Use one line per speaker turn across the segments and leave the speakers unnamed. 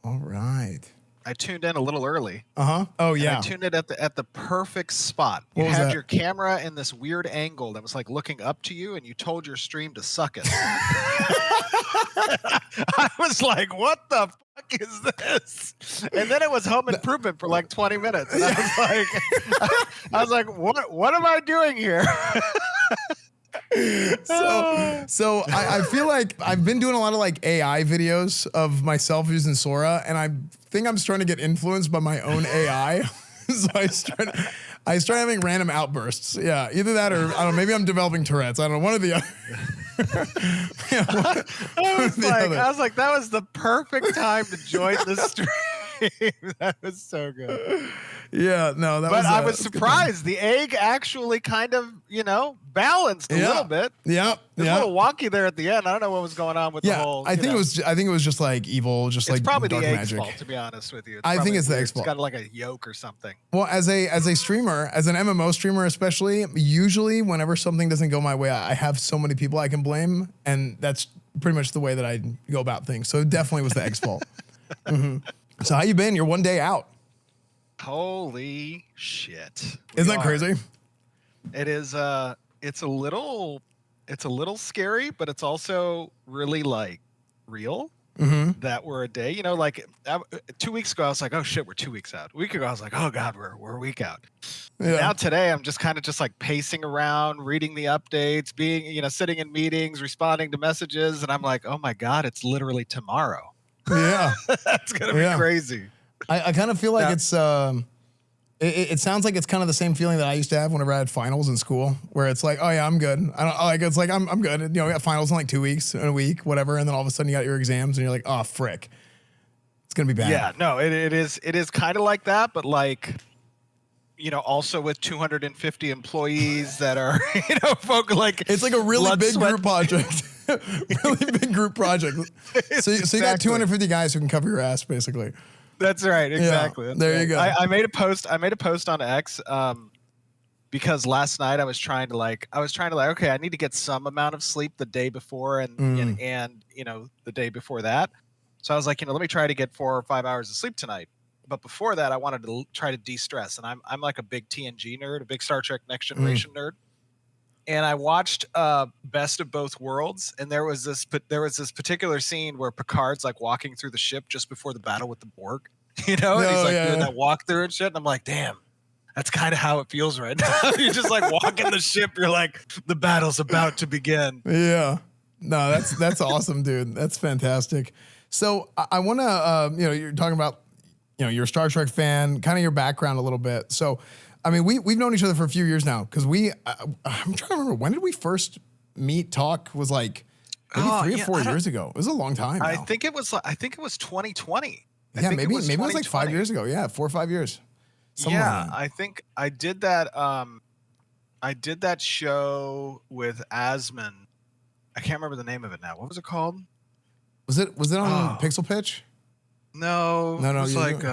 All right.
I tuned in a little early.
Uh-huh. Oh, yeah.
I tuned in at the perfect spot. You had your camera in this weird angle that was like looking up to you, and you told your stream to suck it. I was like, what the fuck is this? And then it was Home Improvement for like 20 minutes. And I was like, what am I doing here?
So I feel like I've been doing a lot of like AI videos of myself using Sora, and I think I'm starting to get influenced by my own AI. So I start having random outbursts. Yeah, either that or I don't know, maybe I'm developing Tourette's. I don't know, one or the other.
I was like, that was the perfect time to join the stream. That was so good.
Yeah, no, that
but
was.
I was surprised. The egg actually kind of, balanced a little bit.
Yeah,
it was a little wonky there at the end. I don't know what was going on with the whole.
I think it was just like evil, just
it's
like
probably
dark
the egg's
magic.
fault, to be honest with you.
I think it's the egg's fault.
It's got like a yolk or something.
Well, as a streamer, as an MMO streamer especially, usually whenever something doesn't go my way, I have so many people I can blame, and that's pretty much the way that I go about things. So it definitely was the egg's fault. Mm-hmm. So how you been? You're one day out.
Holy shit!
Isn't that crazy?
It is. It's a little scary, but it's also really like real.
Mm-hmm.
That we're a day. 2 weeks ago I was like, oh shit, we're 2 weeks out. A week ago I was like, oh god, we're a week out. Yeah. Now today I'm just like pacing around, reading the updates, being sitting in meetings, responding to messages, and I'm like, oh my god, it's literally tomorrow.
Yeah,
that's gonna be crazy.
I kind of feel like it's it sounds like it's kind of the same feeling that I used to have whenever I had finals in school, where it's like, oh yeah, I'm good. I don't like it's like I'm good. We got finals in like 2 weeks, in a week, whatever, and then all of a sudden you got your exams and you're like, oh frick, it's gonna be bad.
Yeah, no, it is kind of like that, but like, also with 250 employees that are, folk like
it's like a really big group project. Really big group project. So you got 250 guys who can cover your ass, basically.
That's right. Exactly.
Yeah, there you go.
I made a post on X because last night I was trying to okay, I need to get some amount of sleep the day before and the day before that. So I was like, let me try to get 4 or 5 hours of sleep tonight. But before that, I wanted to try to de-stress, and I'm like a big TNG nerd, a big Star Trek Next Generation nerd. And I watched Best of Both Worlds, and there was this particular scene where Picard's like walking through the ship just before the battle with the Borg, and he's like doing that walkthrough and shit. And I'm like, damn, that's kind of how it feels right now. You're just like walking the ship. You're like, the battle's about to begin.
Yeah, no, that's awesome, dude. That's fantastic. So I want to, you're talking about, you're a Star Trek fan, kind of your background a little bit. So. I mean, we've known each other for a few years now because I'm trying to remember, when did we first meet? Talk was like maybe 3 or 4 years ago. It was a long time.
I think it was 2020.
Yeah, maybe it was like 5 years ago. Yeah, 4 or 5 years.
Yeah, I think I did that. I did that show with Asman. I can't remember the name of it now. What was it called?
Was it on Pixel Pitch?
No. It was like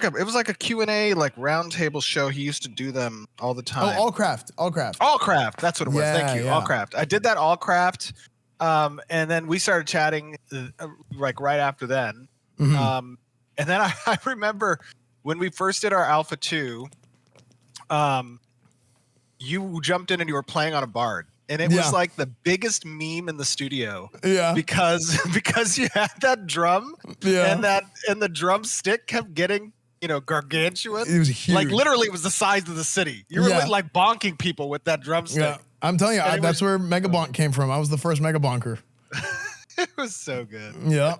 It was like a Q&A, like roundtable show. He used to do them all the time.
Oh, Allcraft.
That's what it was. Thank you. Yeah. Allcraft. I did that Allcraft. And then we started chatting like right after then. Mm-hmm. And then I remember when we first did our Alpha 2, you jumped in and you were playing on a bard. And it was like the biggest meme in the studio. Yeah. Because you had that drum and the drumstick kept getting, gargantuan.
It was huge.
Like literally it was the size of the city. You were like bonking people with that drumstick. Yeah.
I'm telling you, that's where Mega Bonk came from. I was the first Mega Bonker.
It was so good.
Yeah.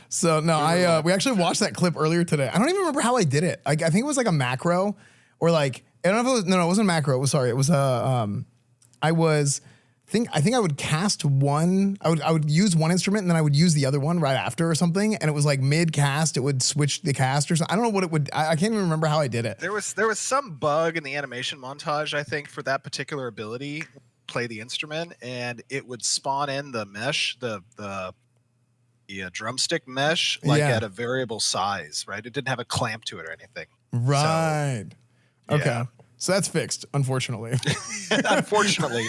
So no, we actually watched that clip earlier today. I don't even remember how I did it. I think it was like a macro or like, I don't know if it was, it wasn't macro. It was I think I would cast one. I would use one instrument and then I would use the other one right after or something. And it was like mid cast, it would switch the cast or something. I don't know what it would. I can't even remember how I did it.
There was some bug in the animation montage, I think, for that particular ability. Play the instrument and it would spawn in the mesh, the drumstick mesh, at a variable size. Right, it didn't have a clamp to it or anything.
Right. So, okay. So that's fixed, unfortunately.
Unfortunately,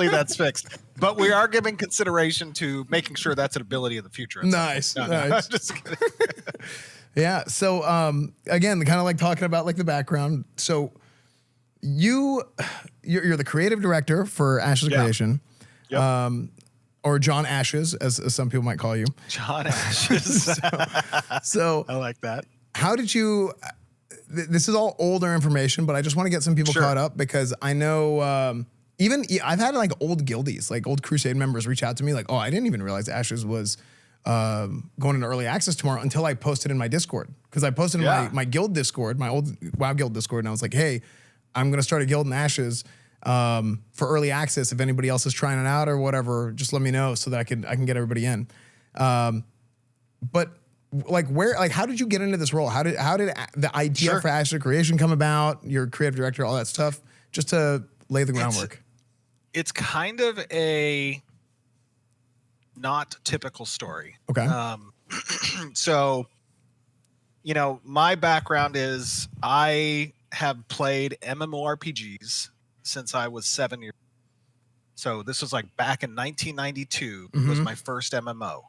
that's fixed. But we are giving consideration to making sure that's an ability in the future.
Nice.
No,
Nice.
just kidding.
Yeah. So again, kind of like talking about like the background. So you're the creative director for Ashes Creation.
Yep.
Or John Ashes, as some people might call you.
John Ashes.
So
I like that.
how did you? This is all older information, but I just want to get some people caught up because I know even I've had like old guildies, like old Crusade members reach out to me like, oh, I didn't even realize Ashes was going into early access tomorrow until I posted in my Discord. Because I posted in my guild Discord, my old WoW guild Discord, and I was like, hey, I'm going to start a guild in Ashes for early access. If anybody else is trying it out or whatever, just let me know so that I can get everybody in. But like how did you get into this role? How did the idea for Ashes Creation come about? Your creative director, all that stuff, just to lay the groundwork.
It's kind of a not typical story.
Okay.
So, my background is I have played MMORPGs since I was 7 years old. So this was like back in 1992 was my first MMO.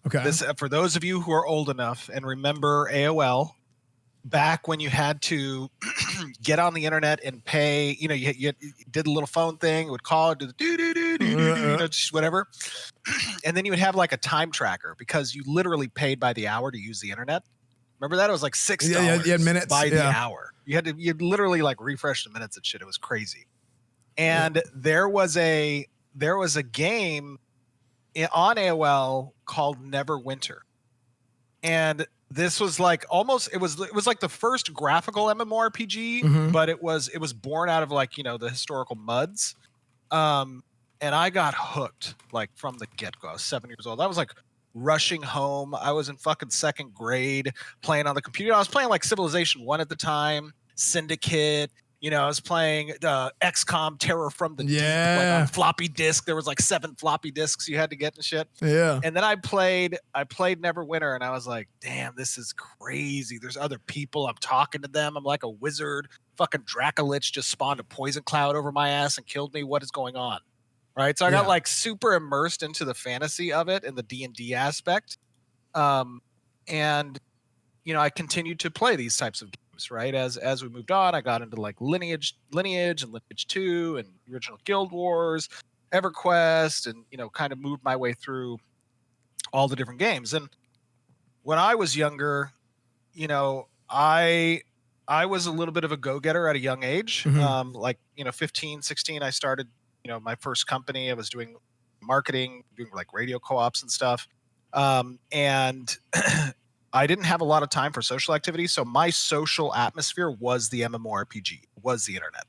Okay.
This, for those of you who are old enough and remember AOL, back when you had to get on the internet and pay, you did a little phone thing, it would call, do the just whatever. And then you would have like a time tracker because you literally paid by the hour to use the internet. Remember that? It was like $6
you had minutes
by the hour. You'd literally like refresh the minutes and shit. It was crazy. And there was a game on AOL called Neverwinter. And this was like almost it was like the first graphical MMORPG, but it was born out of like, the historical MUDs. And I got hooked like from the get-go. I was 7 years old. I was like rushing home. I was in fucking second grade playing on the computer. I was playing like Civilization 1 at the time, Syndicate. I was playing XCOM Terror from the Deep, like on floppy disk. There was like 7 floppy disks you had to get and shit.
Yeah.
And then I played Neverwinter, and I was like, damn, this is crazy. There's other people. I'm talking to them. I'm like a wizard. Fucking Dracolich just spawned a poison cloud over my ass and killed me. What is going on? Right. So I got like super immersed into the fantasy of it and the D&D aspect. And I continued to play these types of games. Right, as we moved on, I got into like Lineage and Lineage 2 and original Guild Wars, EverQuest, and kind of moved my way through all the different games. And when I was younger, I was a little bit of a go-getter at a young age. 15, 16, I started my first company. I was doing marketing, doing like radio co-ops and stuff, and I didn't have a lot of time for social activity, so my social atmosphere was the MMORPG, was the internet,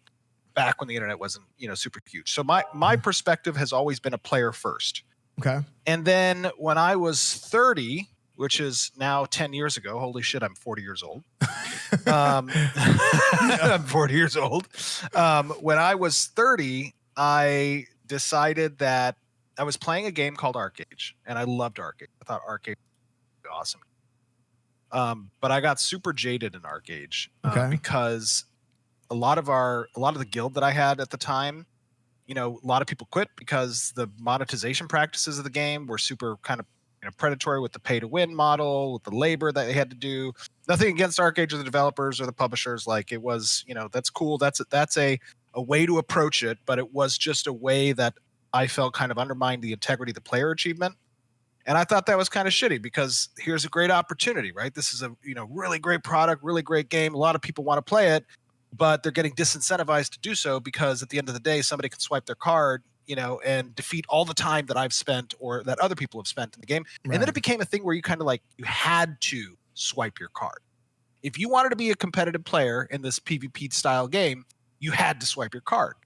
back when the internet wasn't, super huge. So my perspective has always been a player first.
Okay.
And then when I was 30, which is now 10 years ago, holy shit, I'm 40 years old. I'm 40 years old. When I was 30, I decided that I was playing a game called Arcade, and I loved Arcade. I thought Arcade was awesome. But I got super jaded in Arcade because a lot of the guild that I had at the time, a lot of people quit because the monetization practices of the game were super kind of predatory with the pay to win model, with the labor that they had to do. Nothing against Arcade or the developers or the publishers. Like it was, that's cool. That's a way to approach it, but it was just a way that I felt kind of undermined the integrity of the player achievement. And I thought that was kind of shitty because here's a great opportunity, right? This is a really great product, really great game. A lot of people want to play it, but they're getting disincentivized to do so because at the end of the day, somebody can swipe their card, and defeat all the time that I've spent or that other people have spent in the game. Right. And then it became a thing where you kind of like you had to swipe your card. If you wanted to be a competitive player in this PvP style game, you had to swipe your card.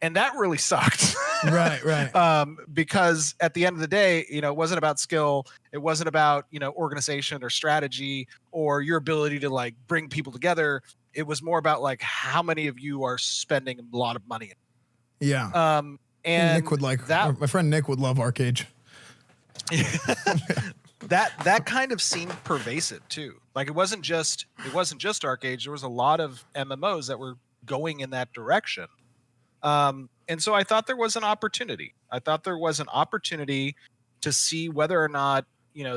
And that really sucked.
Right.
Because at the end of the day, it wasn't about skill. It wasn't about, organization or strategy or your ability to like bring people together. It was more about like how many of you are spending a lot of money.
Yeah.
And
Nick would like
that.
My friend Nick would love Arcade.
that kind of seemed pervasive too. Like it wasn't just Arcade. There was a lot of MMOs that were going in that direction. And so I thought there was an opportunity. I thought there was an opportunity to see whether or not,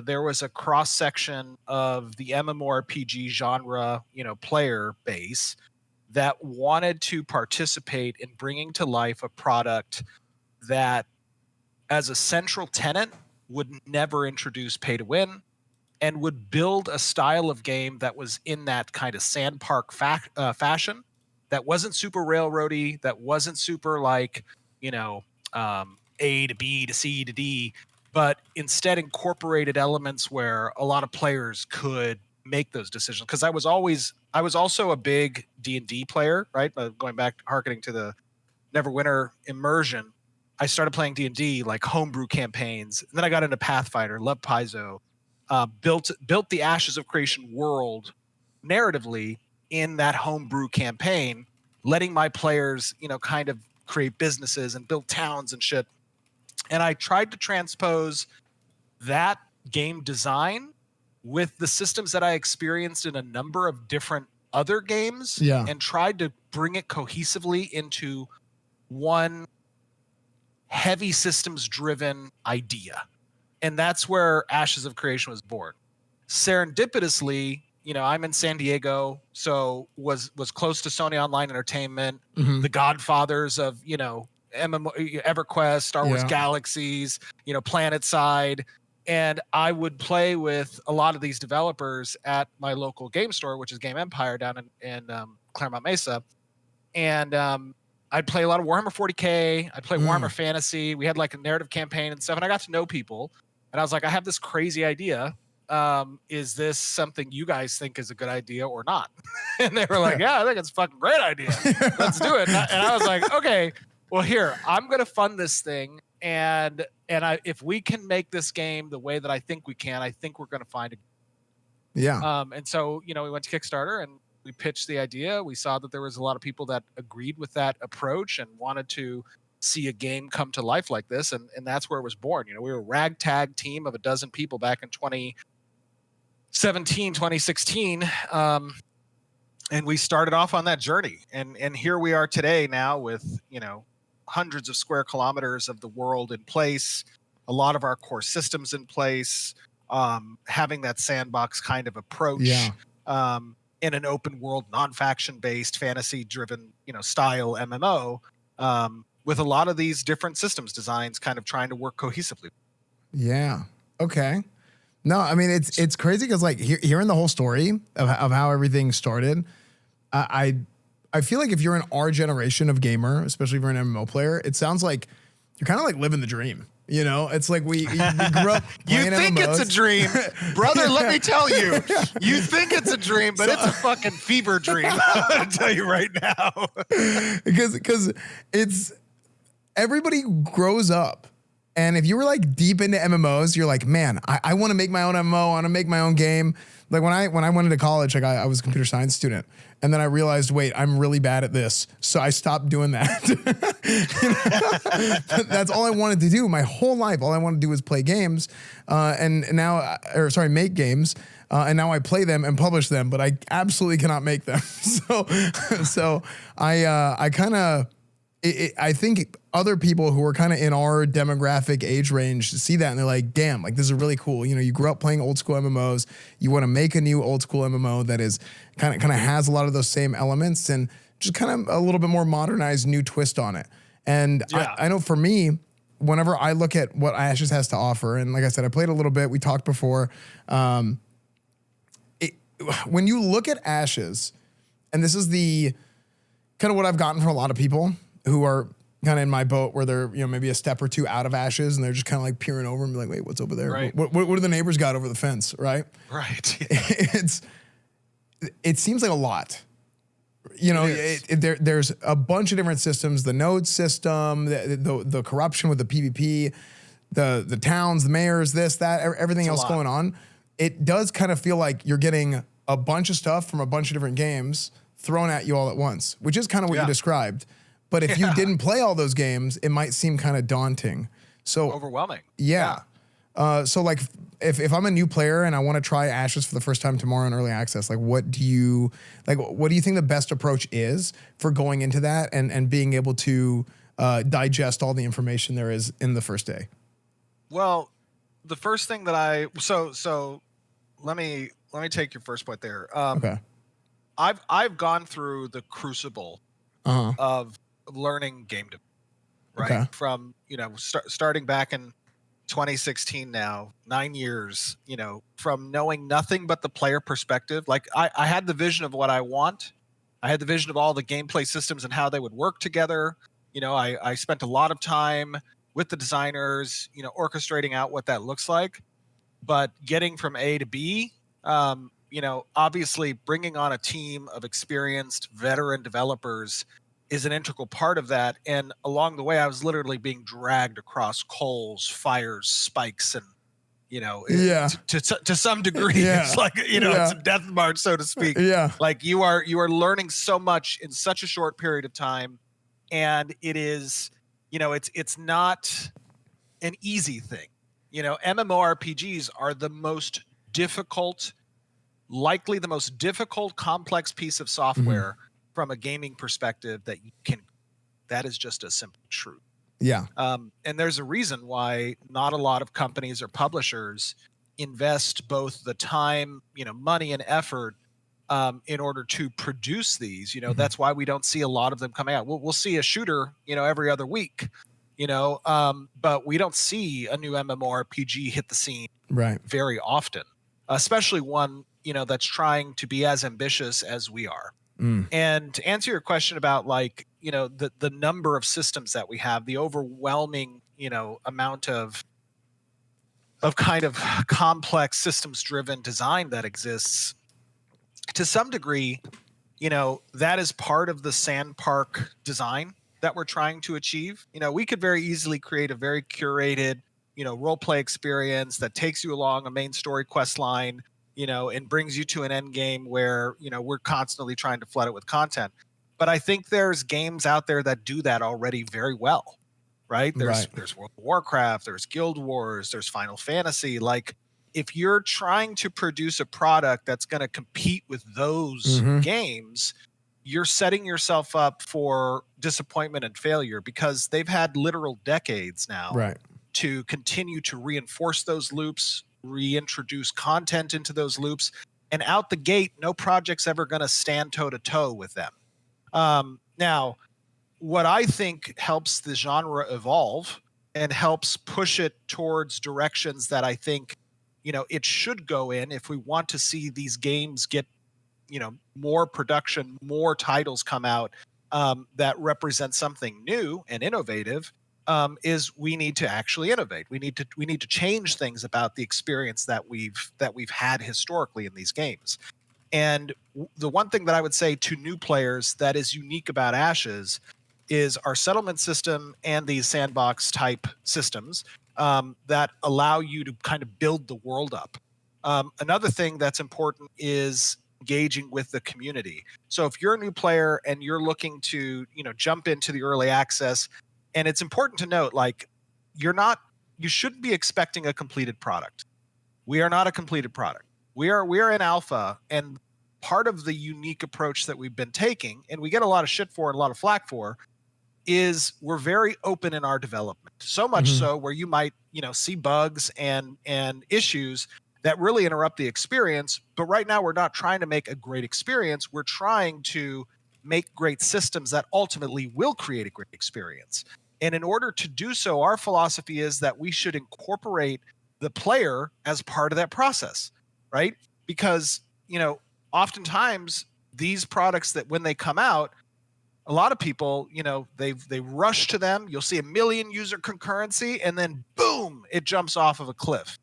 there was a cross section of the MMORPG genre, player base that wanted to participate in bringing to life a product that, as a central tenet, would never introduce pay to win and would build a style of game that was in that kind of sandpark fashion, that wasn't super railroady, that wasn't super like, A to B to C to D, but instead incorporated elements where a lot of players could make those decisions. Because I was also a big D&D player, right? Going back, harkening to the Neverwinter immersion, I started playing D&D, like homebrew campaigns. And then I got into Pathfinder, loved Paizo, built the Ashes of Creation world narratively in that homebrew campaign, letting my players, kind of create businesses and build towns and shit. And I tried to transpose that game design with the systems that I experienced in a number of different other games, and tried to bring it cohesively into one heavy systems driven idea. And that's where Ashes of Creation was born. Serendipitously, I'm in San Diego, so was close to Sony Online Entertainment, the godfathers of, MMO, EverQuest, Star Wars Galaxies, PlanetSide. And I would play with a lot of these developers at my local game store, which is Game Empire down in Claremont Mesa. And I'd play a lot of Warhammer 40K. I'd play Warhammer Fantasy. We had like a narrative campaign and stuff. And I got to know people. And I was like, I have this crazy idea. Is this something you guys think is a good idea or not? And they were like, yeah, I think it's a fucking great idea. Let's do it. And I was like, okay, well, here, I'm going to fund this thing. And if we can make this game the way that I think we can, I think we're going to find it.
Yeah.
And so, we went to Kickstarter and we pitched the idea. We saw that there was a lot of people that agreed with that approach and wanted to see a game come to life like this. And that's where it was born. We were a ragtag team of a dozen people back in 2017, 2016. And we started off on that journey. And here we are today now with, hundreds of square kilometers of the world in place, a lot of our core systems in place, having that sandbox kind of approach, in an open world, non-faction based, fantasy driven, style MMO, with a lot of these different systems designs kind of trying to work cohesively.
Yeah. Okay. No, I mean, it's crazy because like hearing the whole story of how everything started, I feel like if you're in our generation of gamer, especially if you're an MMO player, it sounds like you're kind of like living the dream. It's like we grew up
You
playing
think
MMOs.
It's a dream. Brother, let me tell you. You think it's a dream, but it's a fucking fever dream. I'm going to tell you right now.
Because it's everybody grows up. And if you were like deep into MMOs, you're like, man, I want to make my own MMO. I want to make my own game. Like when I went into college, like I was a computer science student, and then I realized, wait, I'm really bad at this, so I stopped doing that. That's all I wanted to do my whole life. All I wanted to do was play games, make games, and now I play them and publish them, but I absolutely cannot make them. So I kind of. I think other people who are kind of in our demographic age range see that and they're like, damn, like this is really cool. You grew up playing old school MMOs. You want to make a new old school MMO that is kind of has a lot of those same elements and just kind of a little bit more modernized new twist on it. And I know for me, whenever I look at what Ashes has to offer, and like I said, I played a little bit, we talked before. When you look at Ashes, and this is the kind of what I've gotten from a lot of people who are kind of in my boat where they're, maybe a step or two out of Ashes and they're just kind of like peering over and be like, wait, what's over there?
Right.
What do the neighbors got over the fence? Right.
Right.
It seems like a lot, there's a bunch of different systems, the node system, the corruption with the PvP, the towns, the mayors, this, that, everything else going on. It does kind of feel like you're getting a bunch of stuff from a bunch of different games thrown at you all at once, which is kind of what you described. But if you didn't play all those games, it might seem kind of daunting. So
overwhelming.
Yeah. So like if I'm a new player and I want to try Ashes for the first time tomorrow in early access, like what do you think the best approach is for going into that and being able to digest all the information there is in the first day?
Well, the first thing that so let me take your first point there.
Okay.
I've gone through the crucible of learning game development, right?
Okay.
From starting back in 2016 now, 9 years, from knowing nothing but the player perspective. Like I had the vision of what I want. I had the vision of all the gameplay systems and how they would work together. I spent a lot of time with the designers, orchestrating out what that looks like. But getting from A to B, obviously bringing on a team of experienced veteran developers is an integral part of that. And along the way, I was literally being dragged across coals, fires, spikes, and to some degree, it's like it's a death march, so to speak.
Yeah,
like you are learning so much in such a short period of time, and it is, it's not an easy thing. MMORPGs are the most difficult, likely the most difficult, complex piece of software from a gaming perspective that is just a simple truth.
Yeah.
And there's a reason why not a lot of companies or publishers invest both the time, money and effort in order to produce these. That's why we don't see a lot of them coming out. We'll see a shooter, every other week, but we don't see a new MMORPG hit the scene very often, especially one, that's trying to be as ambitious as we are. And to answer your question about the number of systems that we have, the overwhelming, amount of kind of complex systems driven design that exists, to some degree, that is part of the sandpark design that we're trying to achieve. We could very easily create a very curated, role play experience that takes you along a main story quest line, and brings you to an end game where, we're constantly trying to flood it with content. But I think there's games out there that do that already very well, right? There's World of Warcraft, there's Guild Wars, there's Final Fantasy. Like, if you're trying to produce a product that's going to compete with those games, you're setting yourself up for disappointment and failure, because they've had literal decades now to continue to reinforce those loops, reintroduce content into those loops, and out the gate, no project's ever going to stand toe to toe with them. Now, what I think helps the genre evolve and helps push it towards directions that I think, it should go in if we want to see these games get, more production, more titles come out that represent something new and innovative, is we need to actually innovate. We need to change things about the experience that we've had historically in these games. And the one thing that I would say to new players that is unique about Ashes is our settlement system and these sandbox type systems that allow you to kind of build the world up. Another thing that's important is engaging with the community. So if you're a new player and you're looking to, jump into the early access, and it's important to note, like, you shouldn't be expecting a completed product. We are not a completed product. We are in alpha, and part of the unique approach that we've been taking, and we get a lot of shit for and a lot of flack for, is we're very open in our development. So much so where you might, see bugs and issues that really interrupt the experience. But right now, we're not trying to make a great experience. We're trying to make great systems that ultimately will create a great experience. And in order to do so, our philosophy is that we should incorporate the player as part of that process, right? Because, oftentimes these products that when they come out, a lot of people, they rush to them. You'll see 1 million user concurrency, and then boom, it jumps off of a cliff.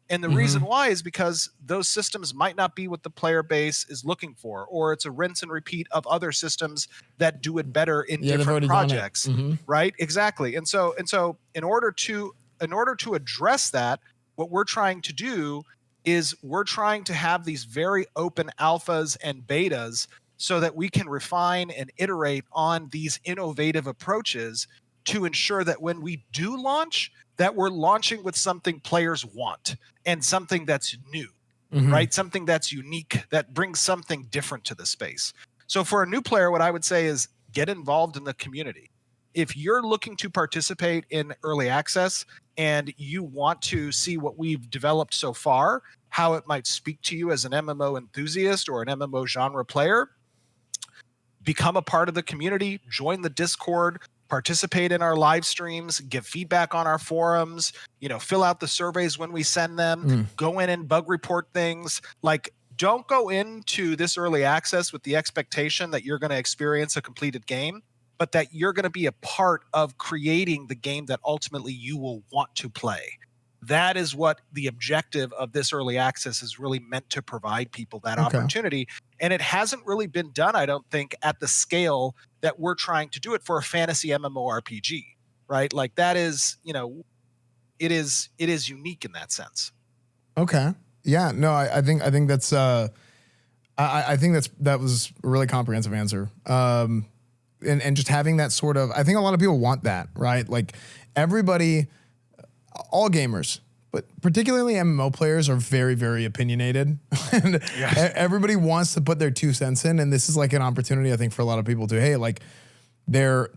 And the reason why is because those systems might not be what the player base is looking for, or it's a rinse and repeat of other systems that do it better in different projects, right? Exactly. And so in order to address that, what we're trying to do is we're trying to have these very open alphas and betas so that we can refine and iterate on these innovative approaches to ensure that when we do launch, that we're launching with something players want and something that's new, right? Something that's unique, that brings something different to the space. So for a new player, what I would say is get involved in the community. If you're looking to participate in early access and you want to see what we've developed so far, how it might speak to you as an MMO enthusiast or an MMO genre player, become a part of the community, join the Discord, participate in our live streams, give feedback on our forums, fill out the surveys when we send them, go in and bug report things. Like, don't go into this early access with the expectation that you're going to experience a completed game, but that you're going to be a part of creating the game that ultimately you will want to play. That is what the objective of this early access is really meant to provide people, that opportunity. And it hasn't really been done, I don't think, at the scale that we're trying to do it for a fantasy MMORPG, right? Like that is, it is unique in that sense.
Okay. Yeah, no, I think that's I think that was a really comprehensive answer. And just having that sort of, I think a lot of people want that, right? Like everybody, all gamers, but particularly MMO players are very, very opinionated. And everybody wants to put their 2 cents in. And this is like an opportunity, I think, for a lot of people to, hey, like this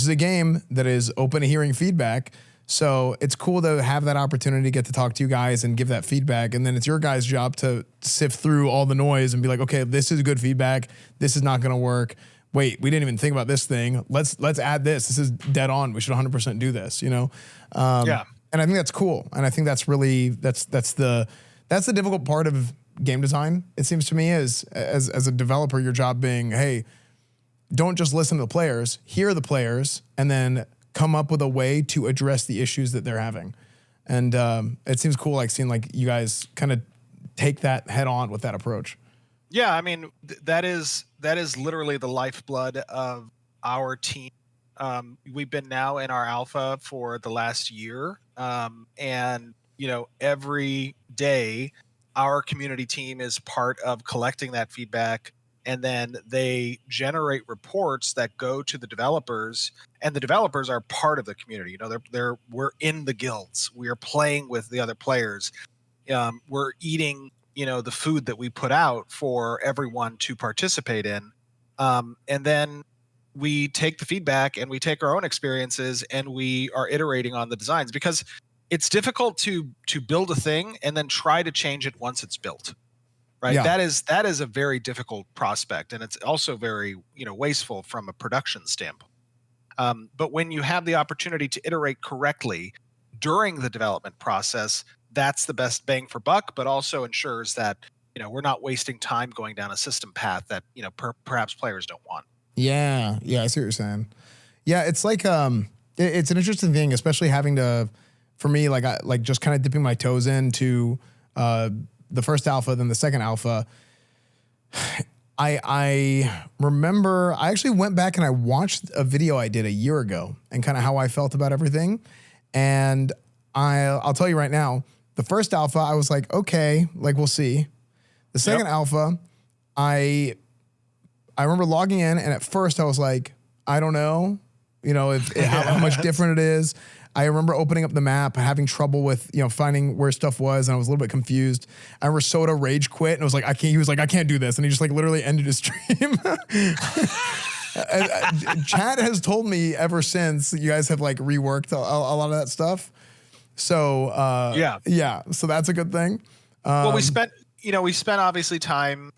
is a game that is open to hearing feedback. So it's cool to have that opportunity to get to talk to you guys and give that feedback. And then it's your guys' job to sift through all the noise and be like, okay, this is good feedback. This is not going to work. Wait, we didn't even think about this thing. Let's add this. This is dead on. We should 100% do this, And I think that's cool. And I think that's really, that's the difficult part of game design. It seems to me as a developer, your job being, hey, don't just listen to the players, hear the players, and then come up with a way to address the issues that they're having. And it seems cool, like seeing like you guys kind of take that head on with that approach.
Yeah, I mean, that is literally the lifeblood of our team. We've been now in our alpha for the last year. And, every day our community team is part of collecting that feedback. And then they generate reports that go to the developers, and the developers are part of the community. We're in the guilds. We are playing with the other players. We're eating, the food that we put out for everyone to participate in. And then we take the feedback and we take our own experiences and we are iterating on the designs, because it's difficult to build a thing and then try to change it once it's built. Right. Yeah. That is a very difficult prospect. And it's also very, wasteful from a production standpoint. But when you have the opportunity to iterate correctly during the development process, that's the best bang for buck, but also ensures that, we're not wasting time going down a system path that, perhaps players don't want.
Yeah. Yeah. I see what you're saying. Yeah. It's like, it's an interesting thing, especially having to, for me, like just kind of dipping my toes into, the first alpha, then the second alpha. I remember I actually went back and I watched a video I did a year ago and kind of how I felt about everything. And I'll tell you right now, the first alpha, I was like, okay, like we'll see. The second alpha, I remember logging in, and at first I was like, I don't know, how much different it is. I remember opening up the map, having trouble with, finding where stuff was, and I was a little bit confused. I remember Soda rage quit and was like, he was like, I can't do this. And he just like literally ended his stream. Chat has told me ever since you guys have like reworked a lot of that stuff. So, yeah. So that's a good thing.
Well, we spent obviously time,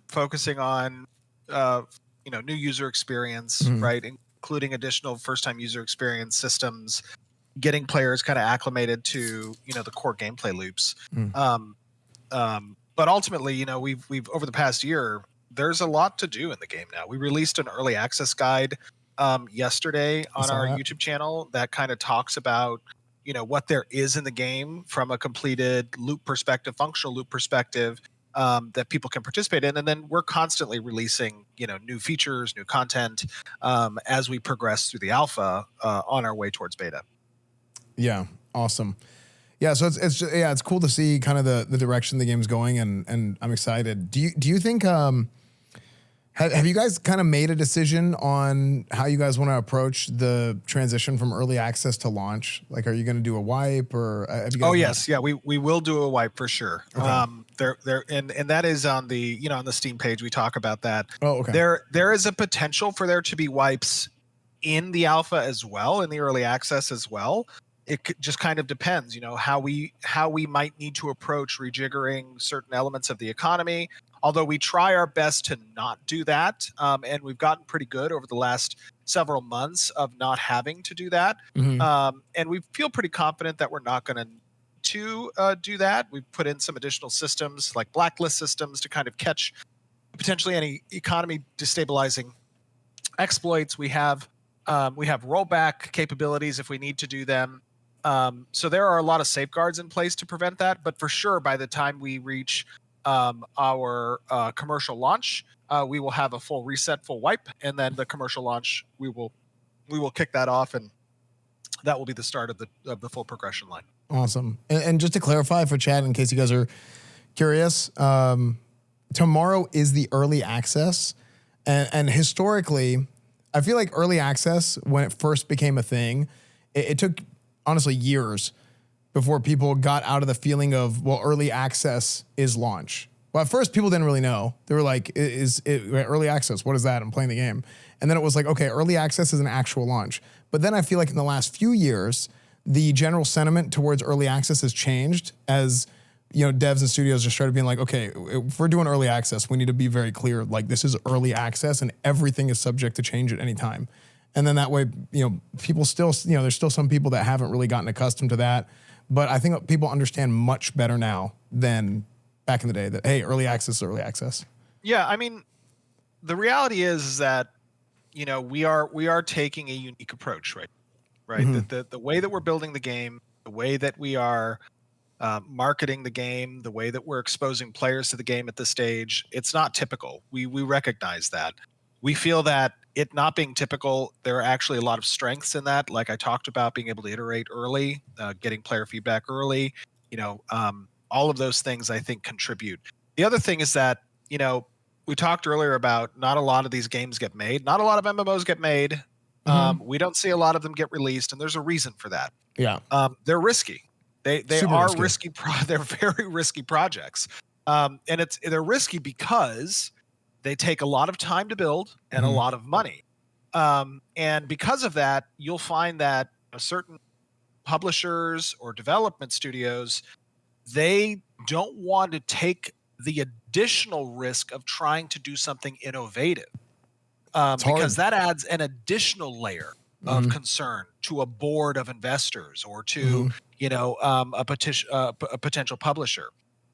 focusing on, new user experience, right? Including additional first-time user experience systems, getting players kind of acclimated to, the core gameplay loops. But ultimately, we've over the past year, there's a lot to do in the game now. We released an early access guide yesterday on our YouTube channel that kind of talks about, what there is in the game from a completed loop perspective, functional loop perspective, that people can participate in. And then we're constantly releasing, new features, new content, as we progress through the alpha, on our way towards beta.
Yeah. Awesome. Yeah. So it's cool to see kind of the direction the game's going, and I'm excited. Do you think, Have you guys kind of made a decision on how you guys want to approach the transition from early access to launch? Like, are you going to do a wipe, or have you guys?
Oh yes, yeah, we will do a wipe for sure.
Okay.
And that is on the on the Steam page. We talk about that.
Oh, okay.
There is a potential for there to be wipes in the alpha as well, in the early access as well. Just kind of depends, how we might need to approach rejiggering certain elements of the economy. Although we try our best to not do that, and we've gotten pretty good over the last several months of not having to do that. And we feel pretty confident that we're not going to do that. We've put in some additional systems like blacklist systems to kind of catch potentially any economy destabilizing exploits. We have rollback capabilities if we need to do them. So there are a lot of safeguards in place to prevent that. But for sure, by the time we reach our commercial launch, we will have a full reset, full wipe, and then the commercial launch, we will kick that off, and that will be the start of the full progression line.
Awesome. And just to clarify for chat, in case you guys are curious, tomorrow is the early access, and historically, I feel like early access, when it first became a thing, it took honestly years before people got out of the feeling of, well, early access is launch. Well, at first people didn't really know. They were like, is it early access? What is that? I'm playing the game. And then it was like, okay, early access is an actual launch. But then I feel like in the last few years, the general sentiment towards early access has changed as, devs and studios just started being like, okay, if we're doing early access, we need to be very clear, like this is early access and everything is subject to change at any time. And then that way, people still, there's still some people that haven't really gotten accustomed to that. But I think people understand much better now than back in the day that, hey, early access is early access.
Yeah, I mean, the reality is that, we are taking a unique approach, right? Mm-hmm. The way that we're building the game, the way that we are marketing the game, the way that we're exposing players to the game at this stage, it's not typical. We recognize that. We feel that it not being typical, there are actually a lot of strengths in that. Like I talked about, being able to iterate early, getting player feedback early, all of those things I think contribute. The other thing is that, we talked earlier about not a lot of these games get made. Not a lot of MMOs get made. Mm-hmm. We don't see a lot of them get released, and there's a reason for that.
Yeah.
They're risky. They are risky. They're very risky projects. And they're risky because they take a lot of time to build and a lot of money. And because of that, you'll find that certain publishers or development studios, they don't want to take the additional risk of trying to do something innovative, because that adds an additional layer of concern to a board of investors or to a potential publisher.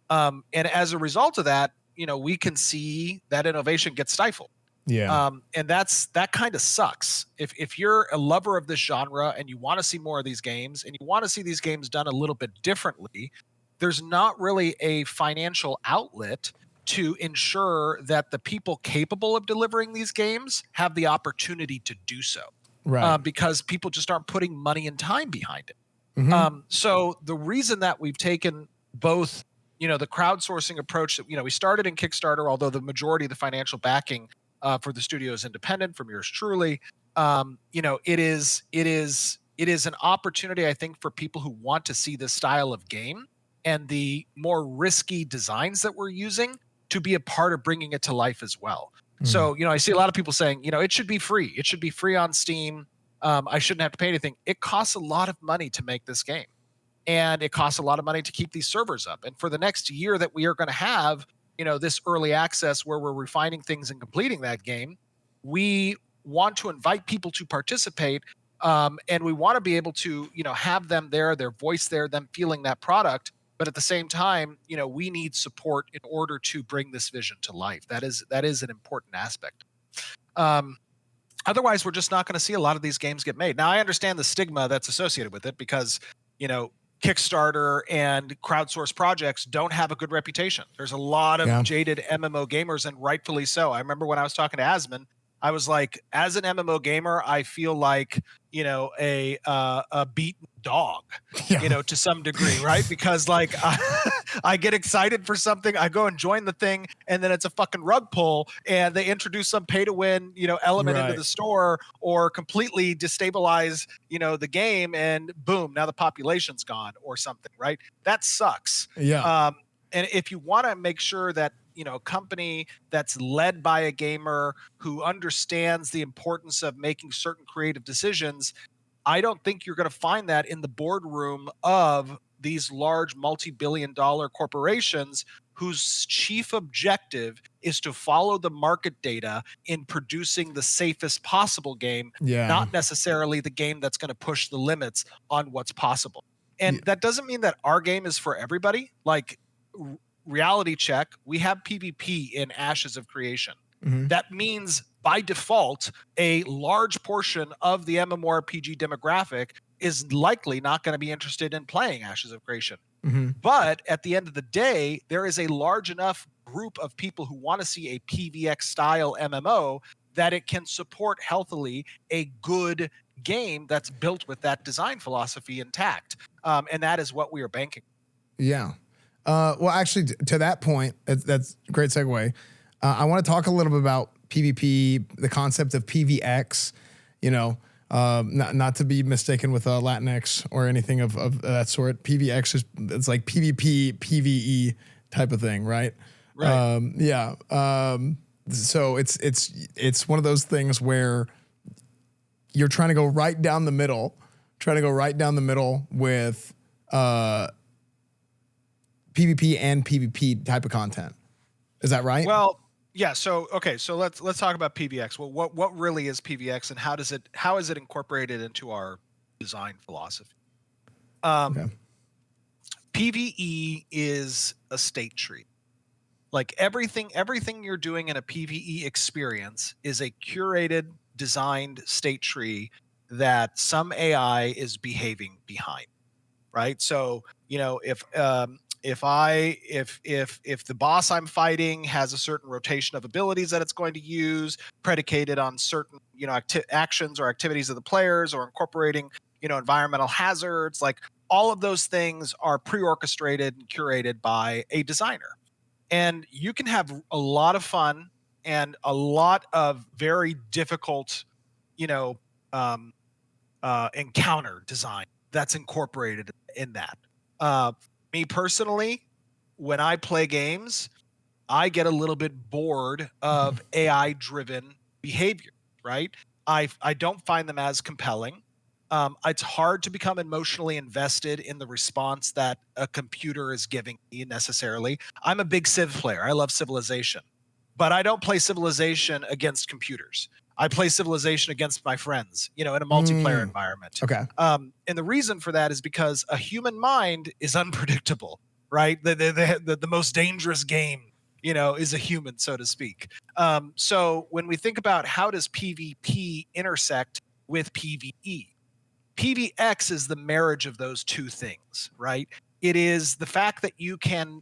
And as a result of that, we can see that innovation get stifled.
Yeah.
And that kind of sucks. If you're a lover of this genre and you want to see more of these games and you want to see these games done a little bit differently, there's not really a financial outlet to ensure that the people capable of delivering these games have the opportunity to do so.
Right.
Because people just aren't putting money and time behind it. So the reason that we've taken both, the crowdsourcing approach that, we started in Kickstarter, although the majority of the financial backing for the studio is independent from yours truly. It is an opportunity, I think, for people who want to see this style of game and the more risky designs that we're using to be a part of bringing it to life as well. So, I see a lot of people saying, it should be free. It should be free on Steam. I shouldn't have to pay anything. It costs a lot of money to make this game. And it costs a lot of money to keep these servers up. And for the next year that we are going to have, this early access where we're refining things and completing that game, we want to invite people to participate. And we want to be able to, have them there, their voice there, them feeling that product. But at the same time, we need support in order to bring this vision to life. That is an important aspect. Otherwise, we're just not going to see a lot of these games get made. Now, I understand the stigma that's associated with it because, Kickstarter and crowdsourced projects don't have a good reputation. There's a lot of jaded MMO gamers, and rightfully so. I remember when I was talking to Asman, I was like, as an MMO gamer, I feel like, a beaten dog, to some degree, right? Because like I get excited for something, I go and join the thing, and then it's a fucking rug pull, and they introduce some pay to win, element into
Right.
the store, or completely destabilize, the game, and boom, now the population's gone or something, right? That sucks.
Yeah.
And if you want to make sure that, a company that's led by a gamer who understands the importance of making certain creative decisions, I don't think you're going to find that in the boardroom of these large multi-billion-dollar corporations whose chief objective is to follow the market data in producing the safest possible game,
Yeah.
not necessarily the game that's going to push the limits on what's possible.
Yeah.
And that doesn't mean that our game is for everybody. Like, reality check, we have PvP in Ashes of Creation.
Mhm.
That means by default, a large portion of the MMORPG demographic is likely not going to be interested in playing Ashes of Creation.
Mhm.
But at the end of the day, there is a large enough group of people who want to see a PvX style MMO that it can support healthily a good game that's built with that design philosophy intact. And that is what we are banking.
Yeah. Well, actually, to that point, that's a great segue. I want to talk a little bit about PvP, the concept of PvX. Not to be mistaken with Latinx or anything of that sort. PvX it's like PvP, PvE type of thing, right?
Right.
Yeah. So it's one of those things where you're trying to go right down the middle, with PvP and PvP type of content. Is that right?
Well, yeah. So okay. So let's talk about PvX. Well, what really is PvX, and how is it incorporated into our design philosophy?
Okay.
PvE is a state tree. Like everything you're doing in a PvE experience is a curated, designed state tree that some AI is behaving behind, right? So, if the boss I'm fighting has a certain rotation of abilities that it's going to use, predicated on certain, actions or activities of the players, or incorporating, environmental hazards, like all of those things are pre-orchestrated and curated by a designer. And you can have a lot of fun and a lot of very difficult, um, encounter design that's incorporated in that. Me personally, when I play games, I get a little bit bored of AI driven behavior, right? I don't find them as compelling. It's hard to become emotionally invested in the response that a computer is giving me necessarily. I'm a big Civ player. I love Civilization, but I don't play Civilization against computers. I play Civilization against my friends, in a multiplayer environment.
Okay.
And the reason for that is because a human mind is unpredictable, right? The most dangerous game, is a human, so to speak. So when we think about how does PvP intersect with PvE, PvX is the marriage of those two things, right? It is the fact that you can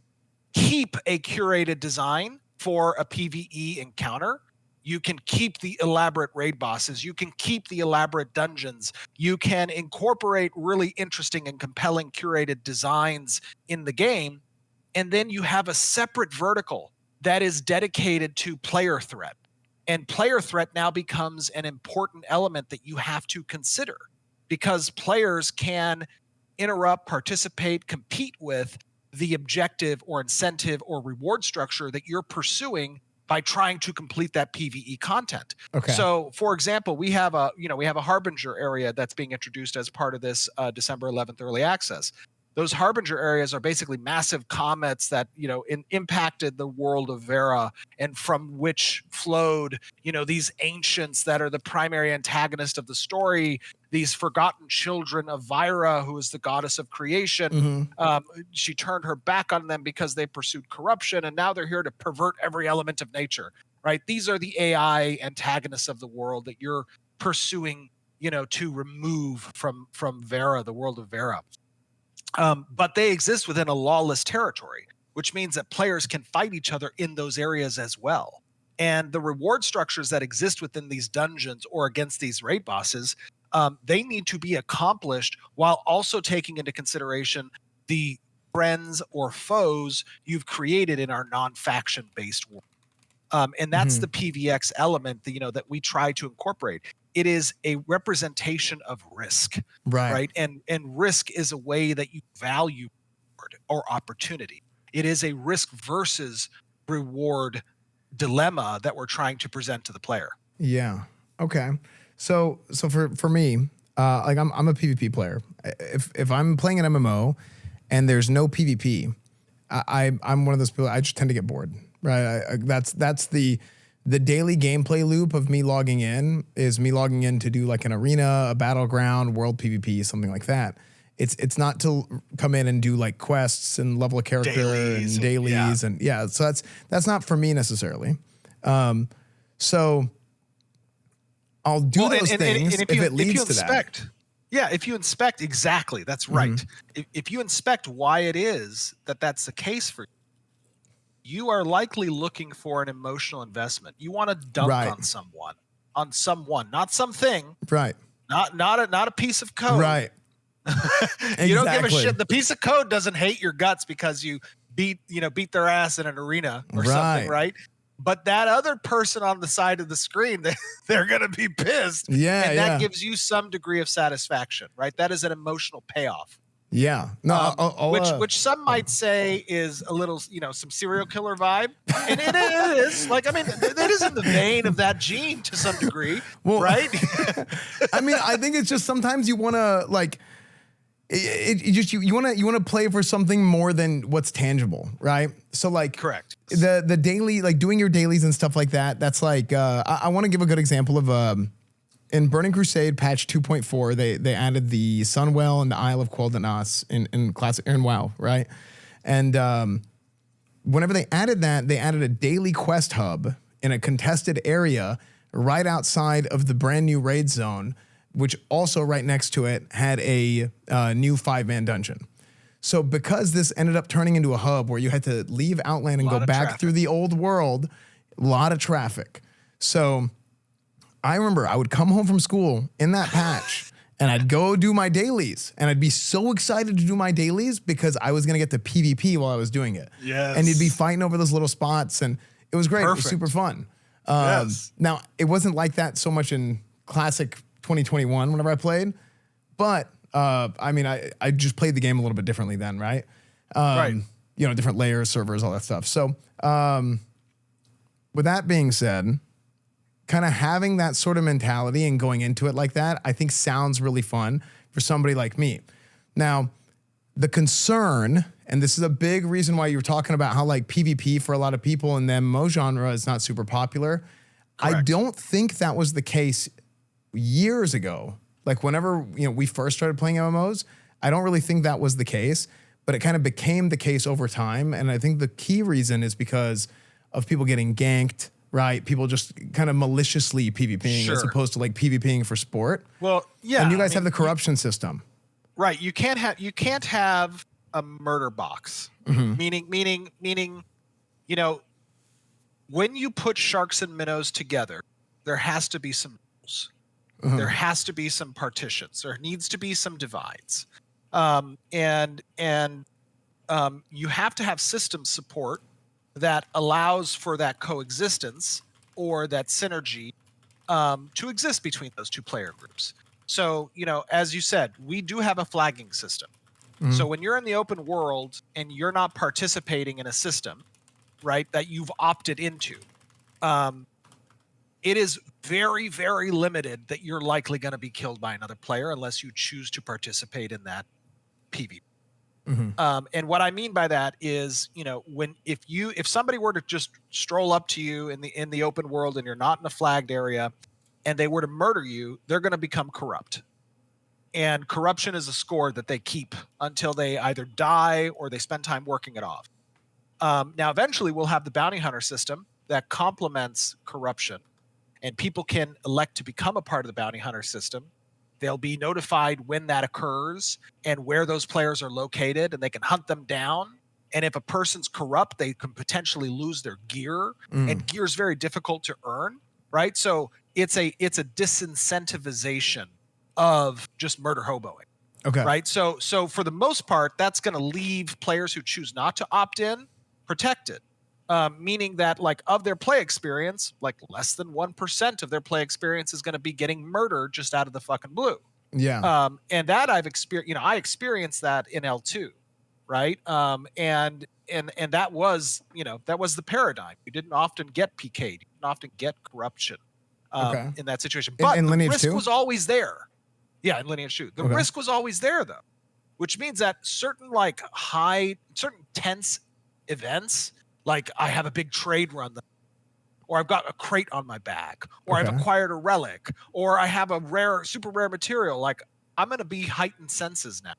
keep a curated design for a PvE encounter. You can keep the elaborate raid bosses. You can keep the elaborate dungeons. You can incorporate really interesting and compelling curated designs in the game. And then you have a separate vertical that is dedicated to player threat. And player threat now becomes an important element that you have to consider, because players can interrupt, participate, compete with the objective or incentive or reward structure that you're pursuing by trying to complete that PvE content.
Okay.
So, for example, we have a Harbinger area that's being introduced as part of this December 11th early access. Those Harbinger areas are basically massive comets that impacted the world of Vera, and from which flowed these ancients that are the primary antagonist of the story, these forgotten children of Vyra, who is the goddess of creation. She turned her back on them because they pursued corruption, and now they're here to pervert every element of nature, right? These are the AI antagonists of the world that you're pursuing, to remove from Vera, the world of Vera. But they exist within a lawless territory, which means that players can fight each other in those areas as well. And the reward structures that exist within these dungeons or against these raid bosses, they need to be accomplished while also taking into consideration the friends or foes you've created in our non-faction based world. And that's the PVX element that, that we try to incorporate. It is a representation of risk, right? And risk is a way that you value reward or opportunity. It is a risk versus reward dilemma that we're trying to present to the player.
Yeah. Okay. So for me, like I'm a PvP player. If I'm playing an MMO and there's no PvP, I'm one of those people. I just tend to get bored. Right. That's the daily gameplay loop of me logging in to do like an arena, a battleground, world PvP, something like that. It's not to come in and do like quests and level a character and dailies and so that's not for me necessarily. So I'll do those things if it leads to that.
Yeah, if you inspect, exactly, that's right. If you inspect why it is that's the case for you, you are likely looking for an emotional investment. You want to dunk on someone, not something.
Right.
Not a piece of code.
Right.
You don't give a shit. The piece of code doesn't hate your guts because you beat their ass in an arena or something, right? But that other person on the side of the screen, they're going to be pissed.
Yeah.
And that gives you some degree of satisfaction, right? That is an emotional payoff.
Yeah. No,
which some might say is a little, some serial killer vibe. And it is. Like, I mean, it is in the vein of that gene to some degree, right?
I mean, I think it's just sometimes you want to like, you want to play for something more than what's tangible, right? So like,
correct.
The daily, like doing your dailies and stuff like that. That's like, I want to give a good example of in Burning Crusade patch 2.4, they added the Sunwell and the Isle of Quel'Danas in classic in WoW, right? And whenever they added that, they added a daily quest hub in a contested area right outside of the brand new raid zone, which also right next to it had a new 5-man dungeon. So because this ended up turning into a hub where you had to leave Outland and go back through the old world, a lot of traffic. So I remember I would come home from school in that patch and I'd go do my dailies and I'd be so excited to do my dailies because I was going to get to PvP while I was doing it.
Yes.
And you'd be fighting over those little spots and it was great. Perfect. It was super fun.
Yes.
Now, it wasn't like that so much in classic 2021 whenever I played, but I mean, I just played the game a little bit differently then, right?
Right.
Different layers, servers, all that stuff. So with that being said, kind of having that sort of mentality and going into it like that, I think sounds really fun for somebody like me. Now, the concern, and this is a big reason why you were talking about how like PvP for a lot of people in the MMO genre is not super popular. Correct. I don't think that was the case years ago. Like whenever we first started playing MMOs, I don't really think that was the case, but it kind of became the case over time. And I think the key reason is because of people getting ganked, right? People just kind of maliciously PvPing as opposed to like PvPing for sport.
Well, yeah.
And you guys have the corruption system.
Right. You can't have a murder box. Meaning, when you put sharks and minnows together, there has to be some rules. There has to be some partitions. There needs to be some divides. And you have to have system support that allows for that coexistence or that synergy to exist between those two player groups. So, as you said, we do have a flagging system. So when you're in the open world and you're not participating in a system, right, that you've opted into, it is very, very limited that you're likely going to be killed by another player unless you choose to participate in that PvP. And what I mean by that is, if somebody were to just stroll up to you in the open world and you're not in a flagged area and they were to murder you, they're going to become corrupt. And corruption is a score that they keep until they either die or they spend time working it off. Now, eventually we'll have the bounty hunter system that complements corruption, and people can elect to become a part of the bounty hunter system. They'll be notified when that occurs and where those players are located, and they can hunt them down. And if a person's corrupt, they can potentially lose their gear, and gear is very difficult to earn, right? So it's a disincentivization of just murder hoboing.
Okay.
Right. So for the most part, that's going to leave players who choose not to opt in protected. Meaning that, like, of their play experience, like less than 1% of their play experience is going to be getting murdered just out of the fucking blue.
Yeah.
And that I've experienced, I experienced that in L2, right? And that was, that was the paradigm. You didn't often get PK'd, you didn't often get corruption
Okay.
in that situation. But
In
the
Lineage
risk
2?
was always there. Yeah, in Lineage 2. The
Okay.
risk was always there, though, which means that certain tense events, like I have a big trade run, or I've got a crate on my back, or I've
Okay.
acquired a relic, or I have a super rare material, like I'm going to be heightened senses now.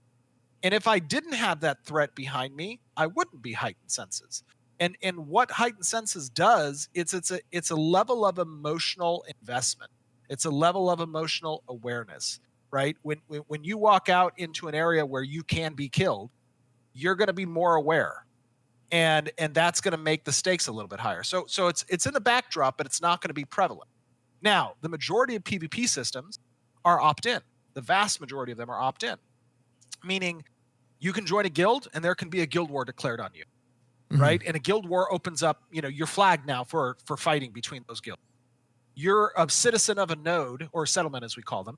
And if I didn't have that threat behind me, I wouldn't be heightened senses. And what heightened senses does, it's a level of emotional investment. It's a level of emotional awareness, right? When you walk out into an area where you can be killed, you're going to be more aware. And that's going to make the stakes a little bit higher. So it's in the backdrop, but it's not going to be prevalent. Now, the majority of PvP systems are opt-in. The vast majority of them are opt-in, meaning you can join a guild and there can be a guild war declared on you, right? And a guild war opens up, you're flagged now for fighting between those guilds. You're a citizen of a node, or settlement as we call them.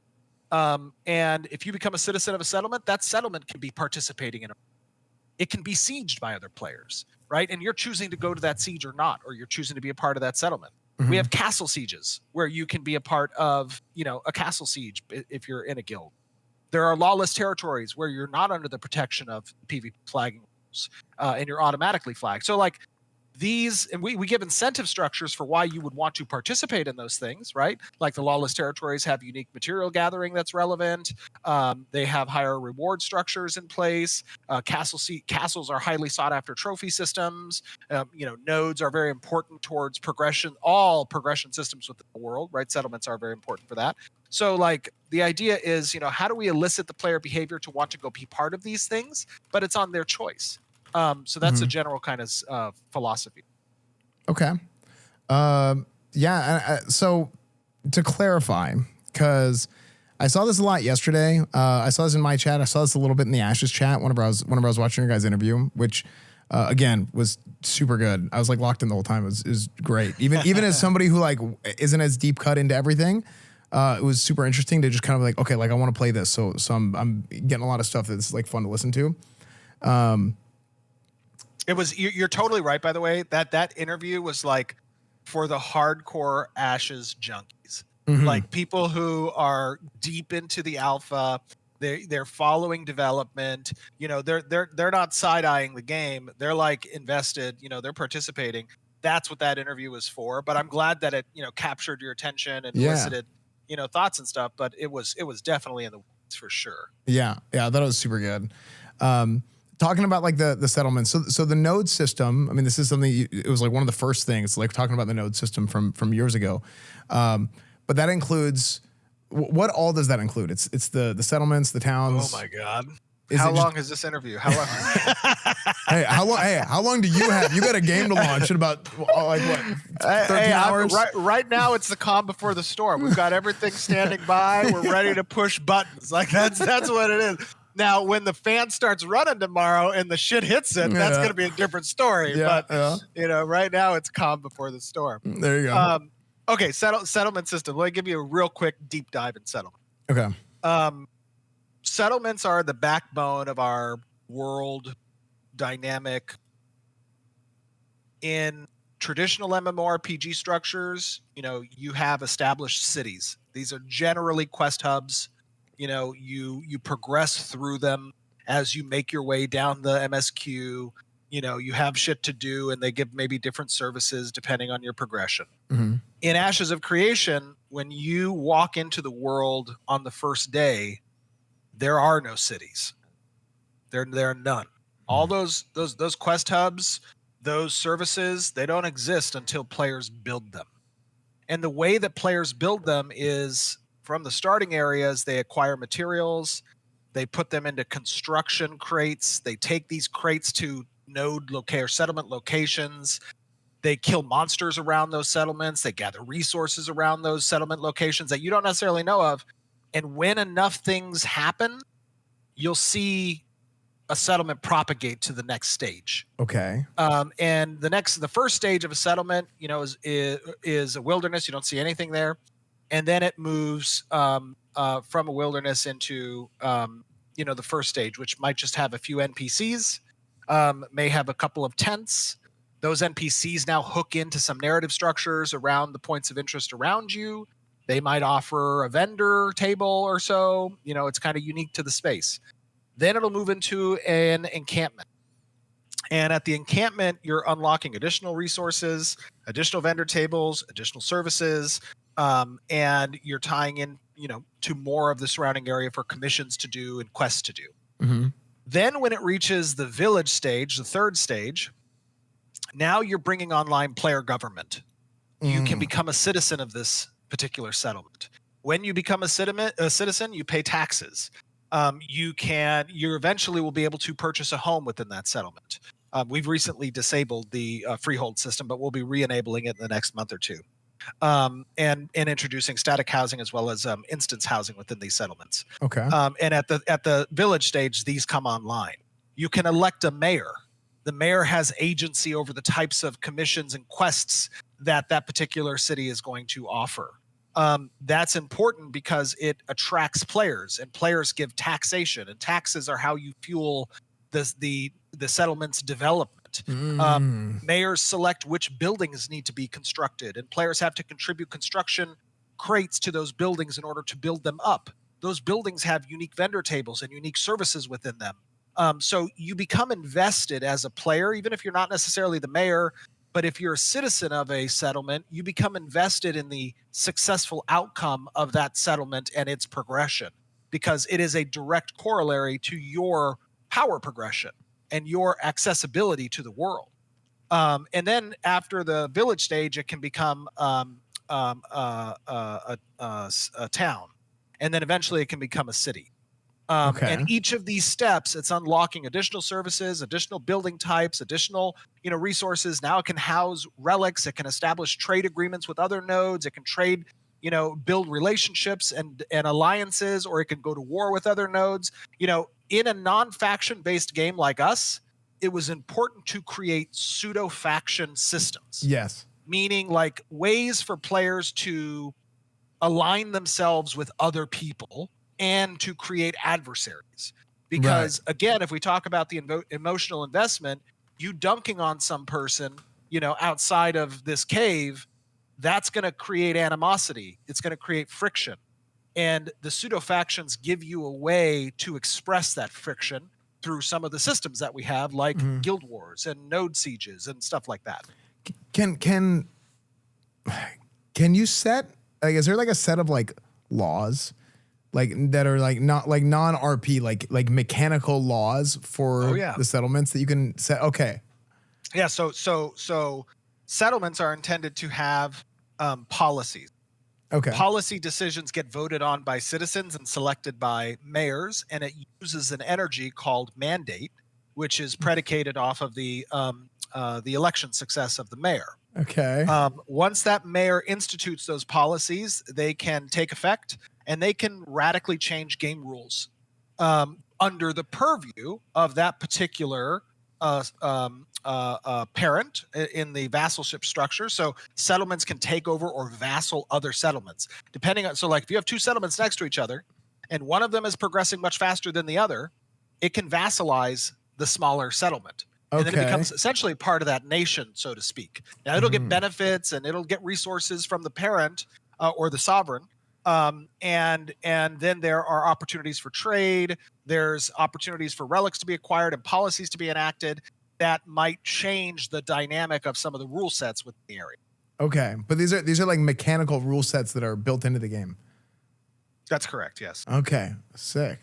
And if you become a citizen of a settlement, that settlement can be participating in it can be sieged by other players, right? And you're choosing to go to that siege or not, or you're choosing to be a part of that settlement. We have castle sieges where you can be a part of, a castle siege if you're in a guild. There are lawless territories where you're not under the protection of PvP flagging rules, and you're automatically flagged. So, like, these, and we give incentive structures for why you would want to participate in those things, right? Like the lawless territories have unique material gathering that's relevant. They have higher reward structures in place. Castles are highly sought after trophy systems. Nodes are very important towards progression. All progression systems within the world, right? Settlements are very important for that. So, like, the idea is, how do we elicit the player behavior to want to go be part of these things? But it's on their choice. So that's a general kind of philosophy.
Okay. Yeah. So to clarify, because I saw this a lot yesterday. I saw this in my chat. I saw this a little bit in the Ashes chat whenever I was watching your guys' interview, which again was super good. I was like locked in the whole time. It was great. Even as somebody who like isn't as deep cut into everything, it was super interesting to just kind of like, okay, like I want to play this. So I'm getting a lot of stuff that's like fun to listen to.
It was, you're totally right, by the way, that interview was like for the hardcore Ashes junkies, like people who are deep into the alpha. They're following development. They're not side-eyeing the game. They're like invested. They're participating. That's what that interview was for. But I'm glad that it captured your attention and elicited thoughts and stuff. But it was definitely in the weeds for sure.
Yeah, I thought it was super good. Talking about like the settlements. So the node system, I mean, this is something, it was like one of the first things, like talking about the node system from years ago. But that includes, what all does that include? It's the settlements, the towns.
Oh my God. How long is this interview? How long?
How long do you have? You got a game to launch in about like what? 13 hours?
Right now it's the calm before the storm. We've got everything standing by. We're ready to push buttons. Like that's what it is. Now, when the fan starts running tomorrow and the shit hits it, that's going to be a different story. But right now it's calm before the storm.
There you go.
Okay, settlement system. Let me give you a real quick deep dive in settlement.
Okay.
Settlements are the backbone of our world dynamic. In traditional MMORPG structures, you have established cities. These are generally quest hubs. You progress through them as you make your way down the MSQ. You have shit to do, and they give maybe different services depending on your progression. In Ashes of Creation, when you walk into the world on the first day, there are no cities. There are none. All those quest hubs, those services, they don't exist until players build them. And the way that players build them is from the starting areas, they acquire materials, they put them into construction crates, they take these crates to node or settlement locations, they kill monsters around those settlements, they gather resources around those settlement locations that you don't necessarily know of. And when enough things happen, you'll see a settlement propagate to the next stage.
Okay.
And the first stage of a settlement, is a wilderness. You don't see anything there, and then it moves from a wilderness into the first stage, which might just have a few NPCs, may have a couple of tents. Those NPCs now hook into some narrative structures around the points of interest around you. They might offer a vendor table or so. It's kind of unique to the space. Then it'll move into an encampment. And at the encampment, you're unlocking additional resources, additional vendor tables, additional services, and you're tying in, to more of the surrounding area for commissions to do and quests to do.
Mm-hmm.
Then when it reaches the village stage, the third stage, now you're bringing online player government. You can become a citizen of this particular settlement. When you become a citizen, you pay taxes. You eventually will be able to purchase a home within that settlement. We've recently disabled the freehold system, but we'll be re-enabling it in the next month or two. And introducing static housing as well as instance housing within these settlements.
Okay.
And at the village stage, these come online. You can elect a mayor. The mayor has agency over the types of commissions and quests that particular city is going to offer. That's important because it attracts players, and players give taxation, and taxes are how you fuel the settlement's development. Mayors select which buildings need to be constructed, and players have to contribute construction crates to those buildings in order to build them up. Those buildings have unique vendor tables and unique services within them. So you become invested as a player, even if you're not necessarily the mayor. But if you're a citizen of a settlement, you become invested in the successful outcome of that settlement and its progression, because it is a direct corollary to your power progression and your accessibility to the world. And then after the village stage, it can become a town. And then eventually it can become a city. And each of these steps, it's unlocking additional services, additional building types, additional, resources. Now it can house relics. It can establish trade agreements with other nodes. It can trade, build relationships and alliances, or it can go to war with other nodes. In a non-faction based game like us, it was important to create pseudo-faction systems.
Yes.
Meaning like ways for players to align themselves with other people and to create adversaries. Because again, if we talk about the emotional investment, you dunking on some person, outside of this cave, that's going to create animosity. It's going to create friction. And the pseudo factions give you a way to express that friction through some of the systems that we have, like guild wars and node sieges and stuff like that.
Can you set, like, is there like a set of like laws like that are like not like non-RP, like mechanical laws for the settlements that you can set? Okay.
Yeah. So settlements are intended to have policies.
Okay.
Policy decisions get voted on by citizens and selected by mayors, and it uses an energy called mandate, which is predicated off of the election success of the mayor.
Okay.
Once that mayor institutes those policies, they can take effect, and they can radically change game rules under the purview of that particular parent in the vassalship structure. So settlements can take over or vassal other settlements, depending on. So, like, if you have two settlements next to each other, and one of them is progressing much faster than the other, it can vassalize the smaller settlement. And then it becomes essentially part of that nation, so to speak. Now, it'll get benefits and it'll get resources from the parent or the sovereign. And then there are opportunities for trade. There's opportunities for relics to be acquired and policies to be enacted that might change the dynamic of some of the rule sets within the area.
Okay, but these are like mechanical rule sets that are built into the game.
That's correct. Yes.
Okay, sick.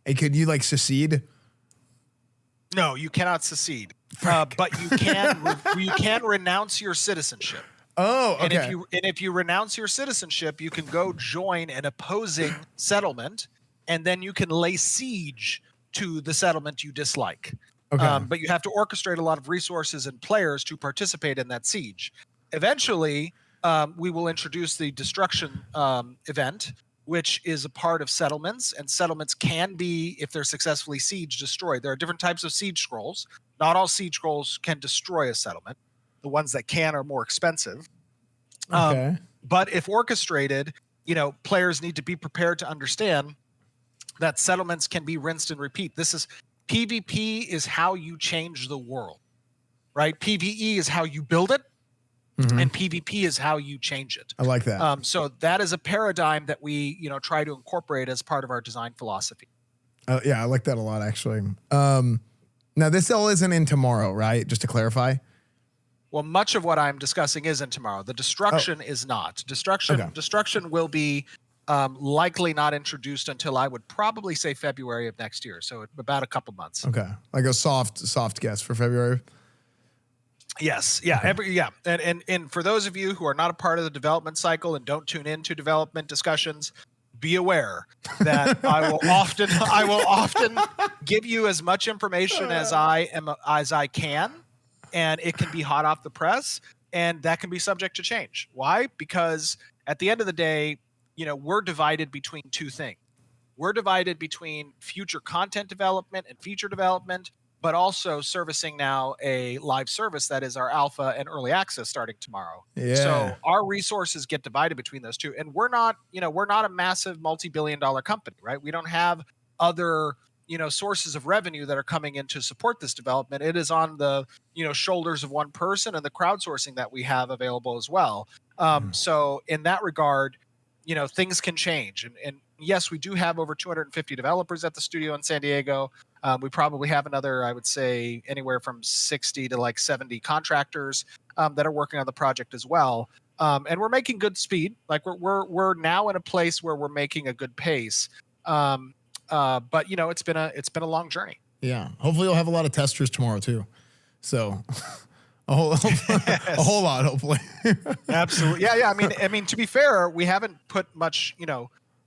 Hey, could you like secede?
No, you cannot secede, but you can renounce your citizenship.
Oh, okay.
And if you renounce your citizenship, you can go join an opposing settlement, and then you can lay siege to the settlement you dislike.
Okay.
But you have to orchestrate a lot of resources and players to participate in that siege. Eventually, we will introduce the destruction event, which is a part of settlements, and settlements can be, if they're successfully sieged, destroyed. There are different types of siege scrolls. Not all siege scrolls can destroy a settlement. The ones that can are more expensive.
Okay.
But if orchestrated, players need to be prepared to understand that settlements can be rinsed and repeat. PvP is how you change the world, right? PvE is how you build it, and PvP is how you change it.
I like that.
So that is a paradigm that we, try to incorporate as part of our design philosophy.
Yeah, I like that a lot, actually. Now, this all isn't in tomorrow, right? Just to clarify.
Well, much of what I'm discussing is in tomorrow. The destruction is not. Destruction will be likely not introduced until, I would probably say, February of next year. So about a couple months.
Okay, like a soft guess for February.
Yes. Yeah.
Okay.
And for those of you who are not a part of the development cycle and don't tune into development discussions, be aware that I will often give you as much information as I can, and it can be hot off the press, and that can be subject to change. Why? Because at the end of the day, we're divided between two things. We're divided between future content development and feature development, but also servicing now a live service that is our alpha and early access starting tomorrow.
Yeah.
So our resources get divided between those two. And we're not a massive multi-billion-dollar company, right? We don't have other, sources of revenue that are coming in to support this development. It is on the, shoulders of one person and the crowdsourcing that we have available as well. So in that regard, things can change. And yes, we do have over 250 developers at the studio in San Diego. We probably have another, I would say, anywhere from 60 to 70 contractors that are working on the project as well. And we're making good speed. Like we're now in a place where we're making a good pace. But it's been a long journey.
Yeah. Hopefully, you'll have a lot of testers tomorrow too. So. A whole lot, hopefully.
Absolutely. Yeah. I mean, to be fair, we haven't put much,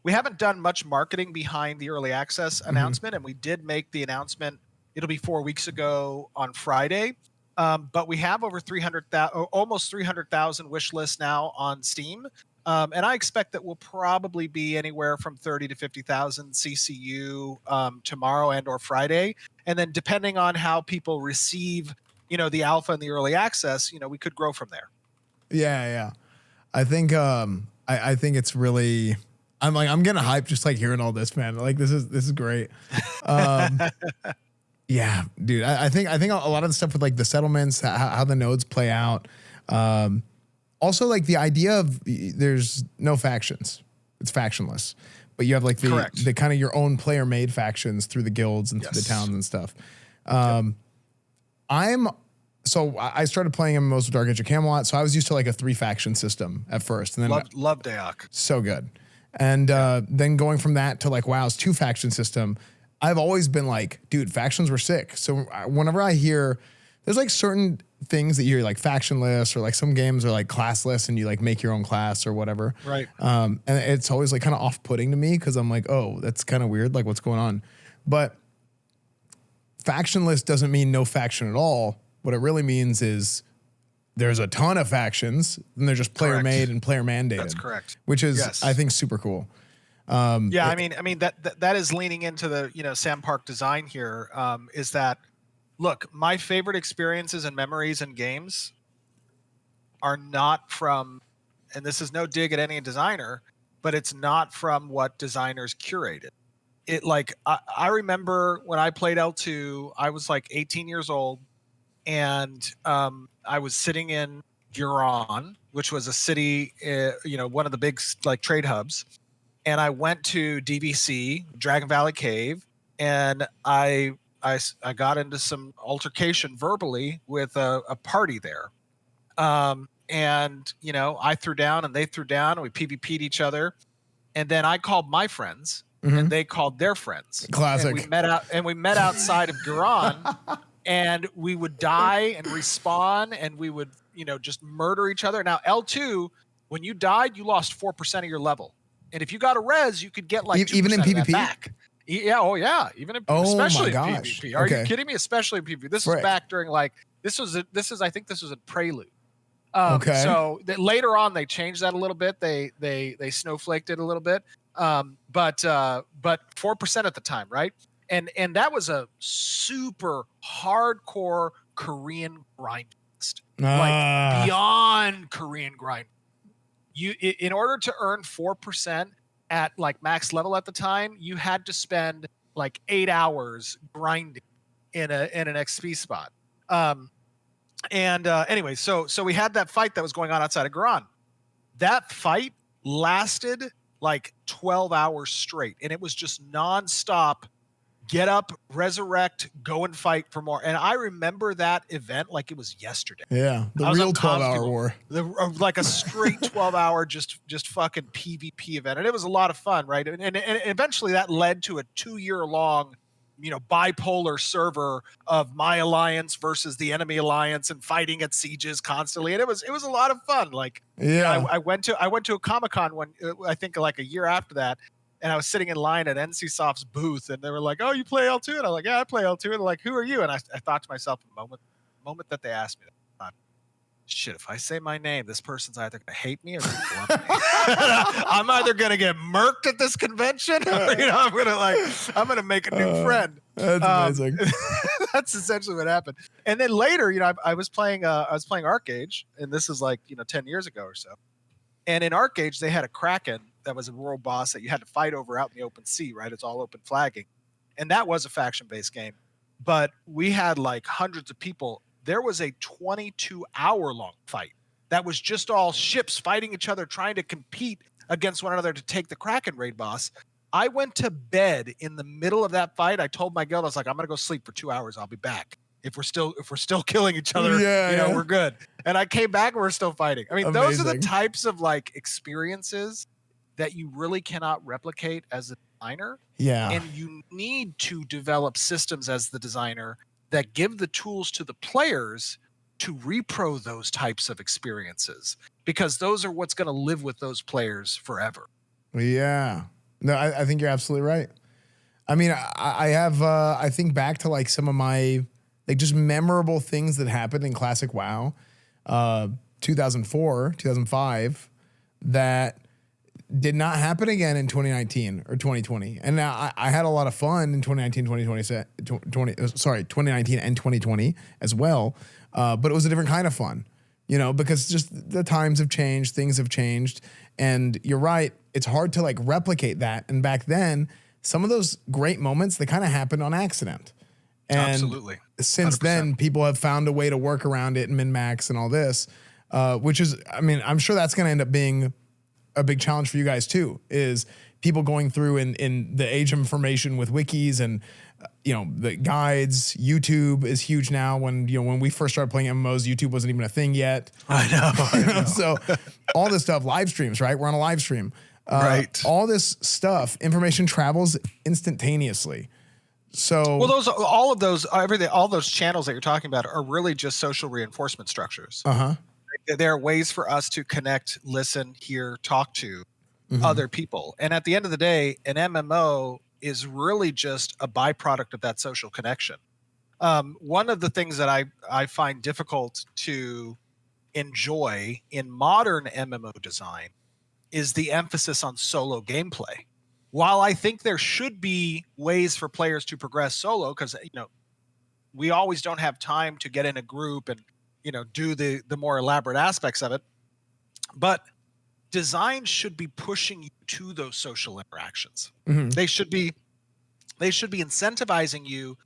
we haven't done much marketing behind the early access announcement, and we did make the announcement. It'll be 4 weeks ago on Friday. But we have over almost 300,000 wish lists now on Steam. And I expect that we'll probably be anywhere from 30 to 50,000 CCU tomorrow and or Friday. And then depending on how people receive the alpha and the early access, we could grow from there.
Yeah. I think I think it's really, I'm getting hyped just hearing all this, man. This is great. Yeah, dude. I think a lot of the stuff with the settlements, how the nodes play out. Also the idea of there's no factions. It's factionless. But you have the kind of your own player made factions through the guilds and through the towns and stuff. So I started playing MMOs with Dark Age of Camelot, so I was used to a 3-faction system at first, and then
love Dayak.
So good, and then going from that to WoW's 2-faction system, I've always been dude, factions were sick. So whenever I hear there's certain things that you're factionless, or some games are classless, and you make your own class or whatever,
right?
And it's always kind of off-putting to me because I'm oh, that's kind of weird, what's going on, but factionless doesn't mean no faction at all. What it really means is there's a ton of factions, and they're just player made and player mandated.
That's correct.
Which is, I think, super cool.
I mean that is leaning into the Sam Park design here. Is that, look, my favorite experiences and memories in games are not from, and this is no dig at any designer, but it's not from what designers curated. It I remember when I played L2, I was 18 years old. And I was sitting in Huron, which was a city, one of the big trade hubs. And I went to DVC, Dragon Valley Cave, and I got into some altercation verbally with a party there. And I threw down and they threw down, and we PvP'd each other. And then I called my friends, and they called their friends.
Classic.
And we met outside of Huron. And we would die and respawn, and we would, just murder each other. Now, L2, when you died, you lost 4% of your level. And if you got a res, you could get 2%
even in PvP
back. Yeah, even in, especially in PvP. Are you kidding me? Especially in PvP. This was back during I think this was a prelude.
Okay.
So later on, they changed that a little bit. They snowflaked it a little bit. But 4% at the time, right? And that was a super hardcore Korean grind fest, like beyond Korean grind. In order to earn 4% at like max level at the time, you had to spend like 8 hours grinding in an XP spot. Anyway, so we had that fight that was going on outside of Garan. That fight lasted like 12 hours straight, and it was just nonstop. Get up, resurrect, go and fight for more. And I remember that event like it was yesterday.
Yeah, the real 12-hour war.
Like a straight 12-hour just fucking PvP event. And it was a lot of fun, right? And eventually that led to a 2-year-long, bipolar server of my alliance versus the enemy alliance and fighting at sieges constantly. And it was a lot of fun. Like,
yeah,
I went to a Comic-Con one, I think like a year after that. And I was sitting in line at NCSoft's booth, and they were like, "Oh, you play L2?" And I'm like, "Yeah, I play L2." And they're like, "Who are you?" And I thought to myself, a moment that they asked me that, shit, if I say my name, this person's either going to hate me or gonna love me. I'm either going to get murked at this convention, or I'm going to make a new friend.
That's amazing.
That's essentially what happened. And then later, I was playing Arcage, and this is like 10 years ago or so. And in Arcage, they had a Kraken that was a world boss that you had to fight over out in the open sea, right? It's all open flagging. And that was a faction-based game. But we had like hundreds of people. There was a 22-hour-long fight that was just all ships fighting each other, trying to compete against one another to take the Kraken raid boss. I went to bed in the middle of that fight. I told my guild, I was like, I'm going to go sleep for 2 hours. I'll be back. If we're still killing each other, we're good. And I came back and we're still fighting. I mean,
amazing.
Those are the types of like experiences that you really cannot replicate as a designer.
Yeah.
And you need to develop systems as the designer that give the tools to the players to repro those types of experiences, because those are what's going to live with those players forever.
Yeah. No, I think you're absolutely right. I mean, I think back to like some of my like just memorable things that happened in classic WoW, 2004, 2005, that did not happen again in 2019 or 2020. And now I had a lot of fun in 2019, 2019 and 2020 as well. But it was a different kind of fun, because just the times have changed, things have changed. And you're right. It's hard to like replicate that. And back then, some of those great moments, they kind of happened on accident. And
absolutely.
Since
100%.
then, people have found a way to work around it and min-max and all this, which is, I mean, I'm sure that's going to end up being a big challenge for you guys too, is people going through in the age of information with wikis and, the guides. YouTube is huge now. When we first started playing MMOs, YouTube wasn't even a thing yet.
I know.
So all this stuff, live streams, right? We're on a live stream.
Right.
All this stuff, information travels instantaneously. So
all those channels that you're talking about are really just social reinforcement structures. There are ways for us to connect, listen, hear, talk to other people. And at the end of the day, an MMO is really just a byproduct of that social connection. One of the things that I find difficult to enjoy in modern MMO design is the emphasis on solo gameplay. While I think there should be ways for players to progress solo, because we always don't have time to get in a group and do the more elaborate aspects of it, but design should be pushing you to those social interactions. They should be incentivizing you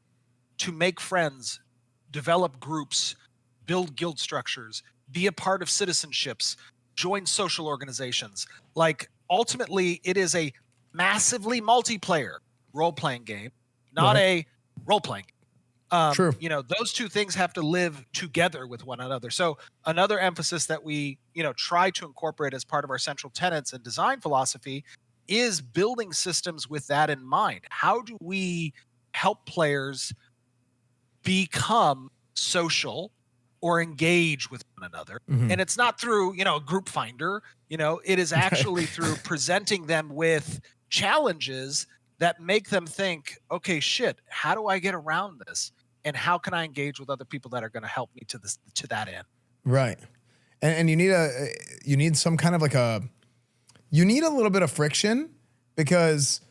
to make friends, develop groups, build guild structures, be a part of citizenships, join social organizations. Like, ultimately, it is a massively multiplayer role-playing game, not a role-playing game.
True.
Those two things have to live together with one another. So another emphasis that we, try to incorporate as part of our central tenets and design philosophy is building systems with that in mind. How do we help players become social or engage with one another? And it's not through, a group finder, it is actually through presenting them with challenges that make them think, okay, shit, how do I get around this? And how can I engage with other people that are going to help me to that end? Right.
And you need some kind of like you need a little bit of friction because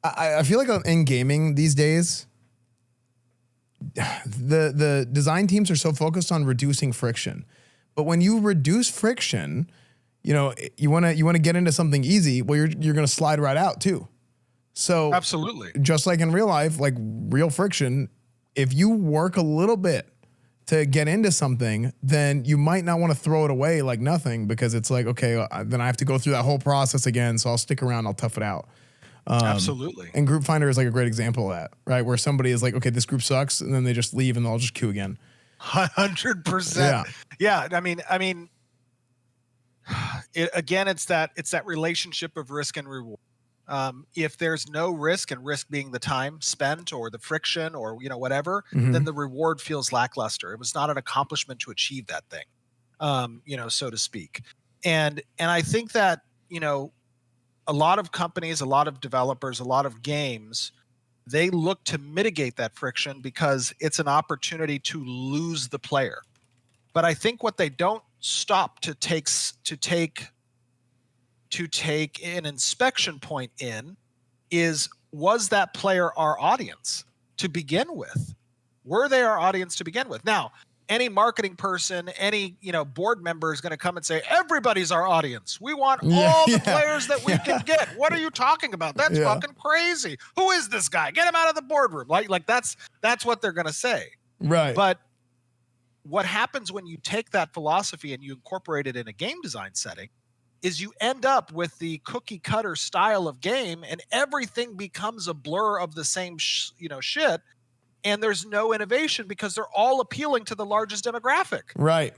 I feel like in gaming these days, the design teams are so focused on reducing friction. But when you reduce friction, you know, you want to get into something easy. Well, you're going to slide right out too. So
Absolutely.
just like in real life, like real friction, if you work a little bit to get into something, then you might not want to throw it away like nothing, because it's like, okay, then I have to go through that whole process again. So I'll stick around. I'll tough it out.
Absolutely.
And Group Finder is like a great example of that, right? Where somebody is like, okay, this group sucks, and then they just leave and they'll just queue again.
100%. Yeah. I mean, it's that relationship of risk and reward. If there's no risk, and risk being the time spent or the friction or, you know, whatever, then the reward feels lackluster. It was not an accomplishment to achieve that thing, you know, so to speak. And I think that, you know, a lot of companies, a lot of developers, a lot of games, they look to mitigate that friction because it's an opportunity to lose the player. But I think what they don't stop to take an inspection point in is, was that player our audience to begin with? Were they our audience to begin with? Now, any marketing person, any, you know, board member is going to come and say, everybody's our audience. We want all the players that we can get. What are you talking about? That's fucking crazy. Who is this guy? Get him out of the boardroom. Like that's what they're going to say.
Right.
But what happens when you take that philosophy and you incorporate it in a game design setting is you end up with the cookie cutter style of game, and everything becomes a blur of the same shit. And there's no innovation because they're all appealing to the largest demographic.
Right.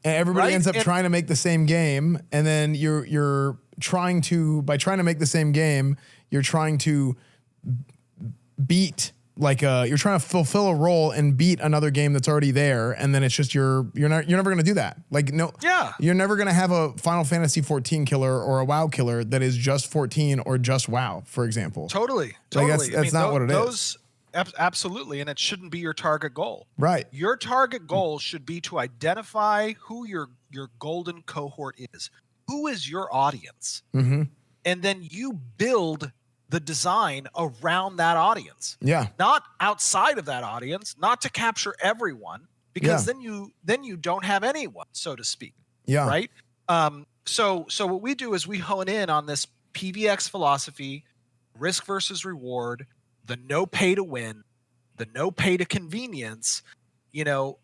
And everybody ends up trying to make the same game. And then you're trying to, by trying to make the same game, you're trying to beat, like you're trying to fulfill a role and beat another game that's already there. And then it's just, you're never going to do that. Like, no, you're never going to have a Final Fantasy 14 killer or a WoW killer that is just 14 or just WoW, for example.
Totally.
Like that's not what it is.
Absolutely. And it shouldn't be your target goal.
Right.
Your target goal should be to identify who your golden cohort is. Who is your audience?
Mm-hmm.
And then you build the design around that audience.
Yeah.
Not outside of that audience, not to capture everyone, because then you don't have anyone, so to speak.
Yeah.
Right? So what we do is we hone in on this PVX philosophy, risk versus reward, the no pay to win, the no pay to convenience. You know,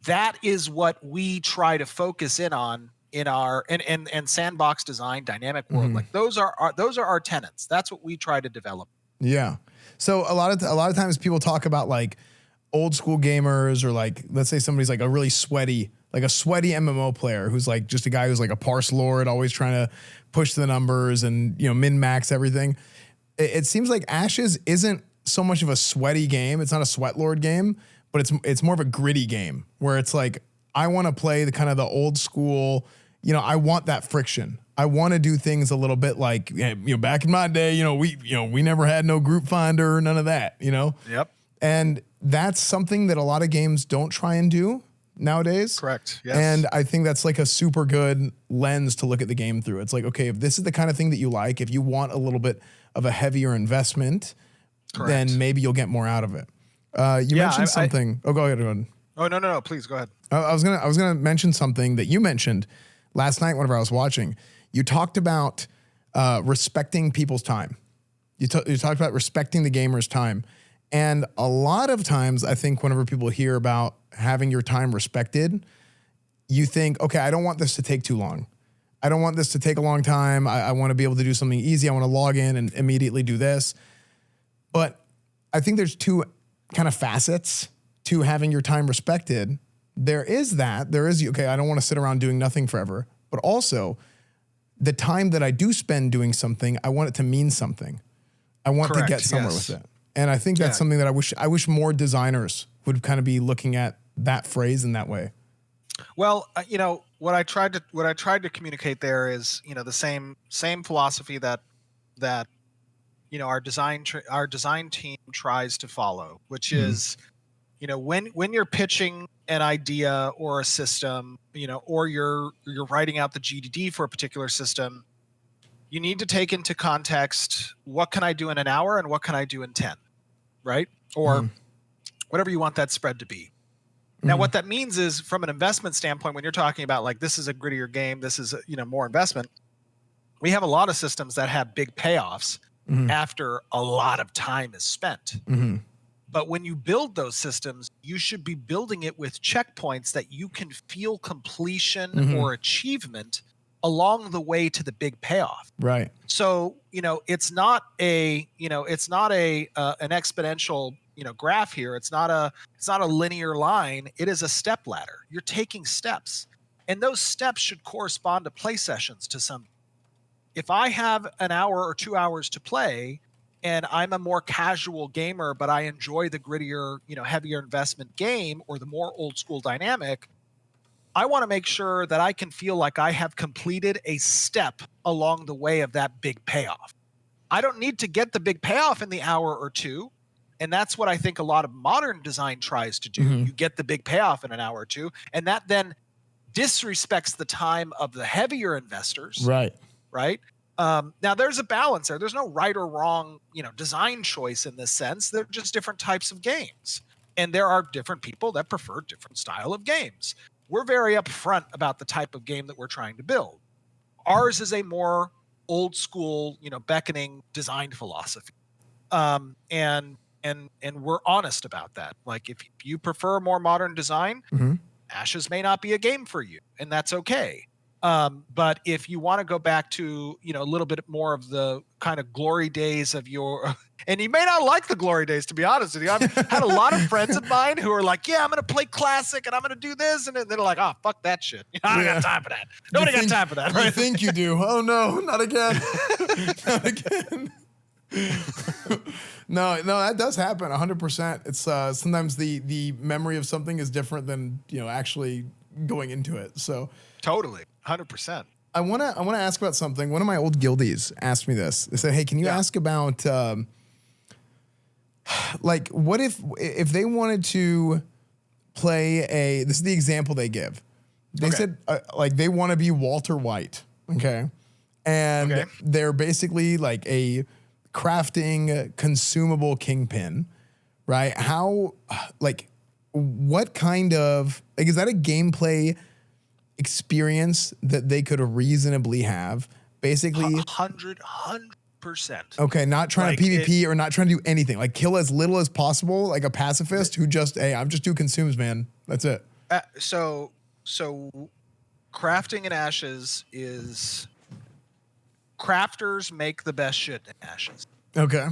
that is what we try to focus in on in our and sandbox design, dynamic world. Like those are our tenets. That's what we try to develop.
Yeah. So a lot of times people talk about like old school gamers, or like, let's say somebody's like a really sweaty MMO player who's like just a guy who's like a parse lord, always trying to push the numbers and, you know, min max everything. It seems like Ashes isn't so much of a sweaty game. It's not a sweat lord game, but it's more of a gritty game where it's like, I want to play the kind of the old school, you know, I want that friction. I want to do things a little bit like, you know, back in my day, we never had no group finder, none of that, you know?
Yep.
And that's something that a lot of games don't try and do nowadays.
Correct. Yes.
And I think that's like a super good lens to look at the game through. It's like, okay, if this is the kind of thing that you like, if you want a little bit of a heavier investment, then maybe you'll get more out of it. You mentioned something. Go ahead.
Oh, no. Please go ahead.
I was gonna mention something that you mentioned last night whenever I was watching. You talked about respecting people's time. You talked about respecting the gamer's time. And a lot of times, I think whenever people hear about having your time respected, you think, okay, I don't want this to take too long. I don't want this to take a long time. I want to be able to do something easy. I want to log in and immediately do this. But I think there's two kind of facets to having your time respected. There is, okay, I don't want to sit around doing nothing forever. But also, the time that I do spend doing something, I want it to mean something. I want to get somewhere with it. And I think that's something that I wish more designers would kind of be looking at that phrase in that way.
Well, you know, what I tried to communicate there is, you know, the same philosophy that you know our design team tries to follow, which is, you know, when you're pitching an idea or a system, you know, or you're writing out the GDD for a particular system, you need to take into context, what can I do in an hour and what can I do in 10, right? Or whatever you want that spread to be. Now, what that means is, from an investment standpoint, when you're talking about like, this is a grittier game, this is, more investment, we have a lot of systems that have big payoffs after a lot of time is spent. But when you build those systems, you should be building it with checkpoints that you can feel completion or achievement along the way to the big payoff.
Right.
So, it's not an exponential, graph here. It's not a linear line. It is a step ladder. You're taking steps, and those steps should correspond to play sessions to some. If I have an hour or 2 hours to play, and I'm a more casual gamer, but I enjoy the grittier, heavier investment game or the more old school dynamic, I want to make sure that I can feel like I have completed a step along the way of that big payoff. I don't need to get the big payoff in the hour or two. And that's what I think a lot of modern design tries to do. You get the big payoff in an hour or two, and that then disrespects the time of the heavier investors.
Right.
Right. Now there's a balance there. There's no right or wrong, design choice in this sense. They're just different types of games. And there are different people that prefer different style of games. We're very upfront about the type of game that we're trying to build. Ours is a more old school, beckoning design philosophy. And we're honest about that. Like, if you prefer more modern design, Ashes may not be a game for you, and that's okay. But if you want to go back to, a little bit more of the kind of glory days of your, and you may not like the glory days, to be honest with you. I've had a lot of friends of mine who are like, yeah, I'm going to play classic and I'm going to do this. And then they're like, oh, fuck that shit. I don't got time for that. Nobody got time for that.
Right? You think you do. Oh no, not again. Not again. No, that does happen 100%. It's sometimes the memory of something is different than, actually going into it. So
totally. 100%.
I want to ask about something. One of my old guildies asked me this. They said, "Hey, can you ask about like, what if they wanted to play this is the example they give. They said like they want to be Walter White, okay? And they're basically like a crafting consumable kingpin, right? How, like, what kind of, like, is that a gameplay experience that they could reasonably have? Basically
100%.
Okay, not trying to PvP or not trying to do anything. Like, kill as little as possible, like a pacifist who just, hey, I'm just do consumes, man. That's it.
So crafting in Ashes is, crafters make the best shit in Ashes.
Okay.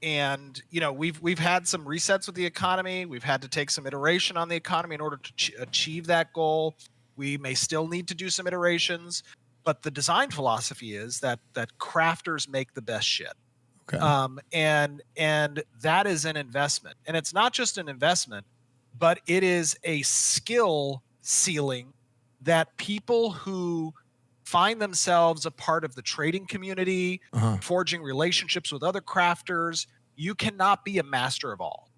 And we've had some resets with the economy. We've had to take some iteration on the economy in order to achieve that goal. We may still need to do some iterations, but the design philosophy is that crafters make the best shit.
Okay.
And that is an investment. And it's not just an investment, but it is a skill ceiling that people who find themselves a part of the trading community, forging relationships with other crafters, you cannot be a master of all.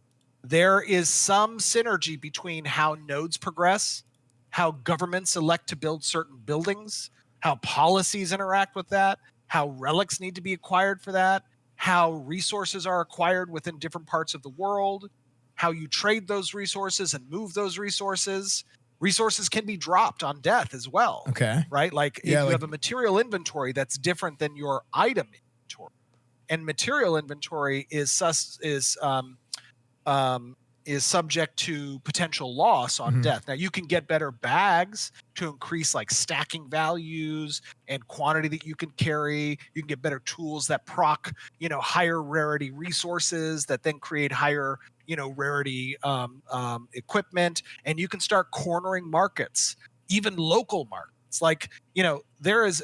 There is some synergy between how nodes progress, how governments elect to build certain buildings, how policies interact with that, how relics need to be acquired for that, how resources are acquired within different parts of the world, how you trade those resources and move those resources. Resources can be dropped on death as well.
Okay.
Right? Like, if you have a material inventory that's different than your item inventory. And material inventory is subject to potential loss on death. Now, you can get better bags to increase like stacking values and quantity that you can carry. You can get better tools that proc, higher rarity resources that then create higher, rarity equipment. And you can start cornering markets, even local markets. Like, there is,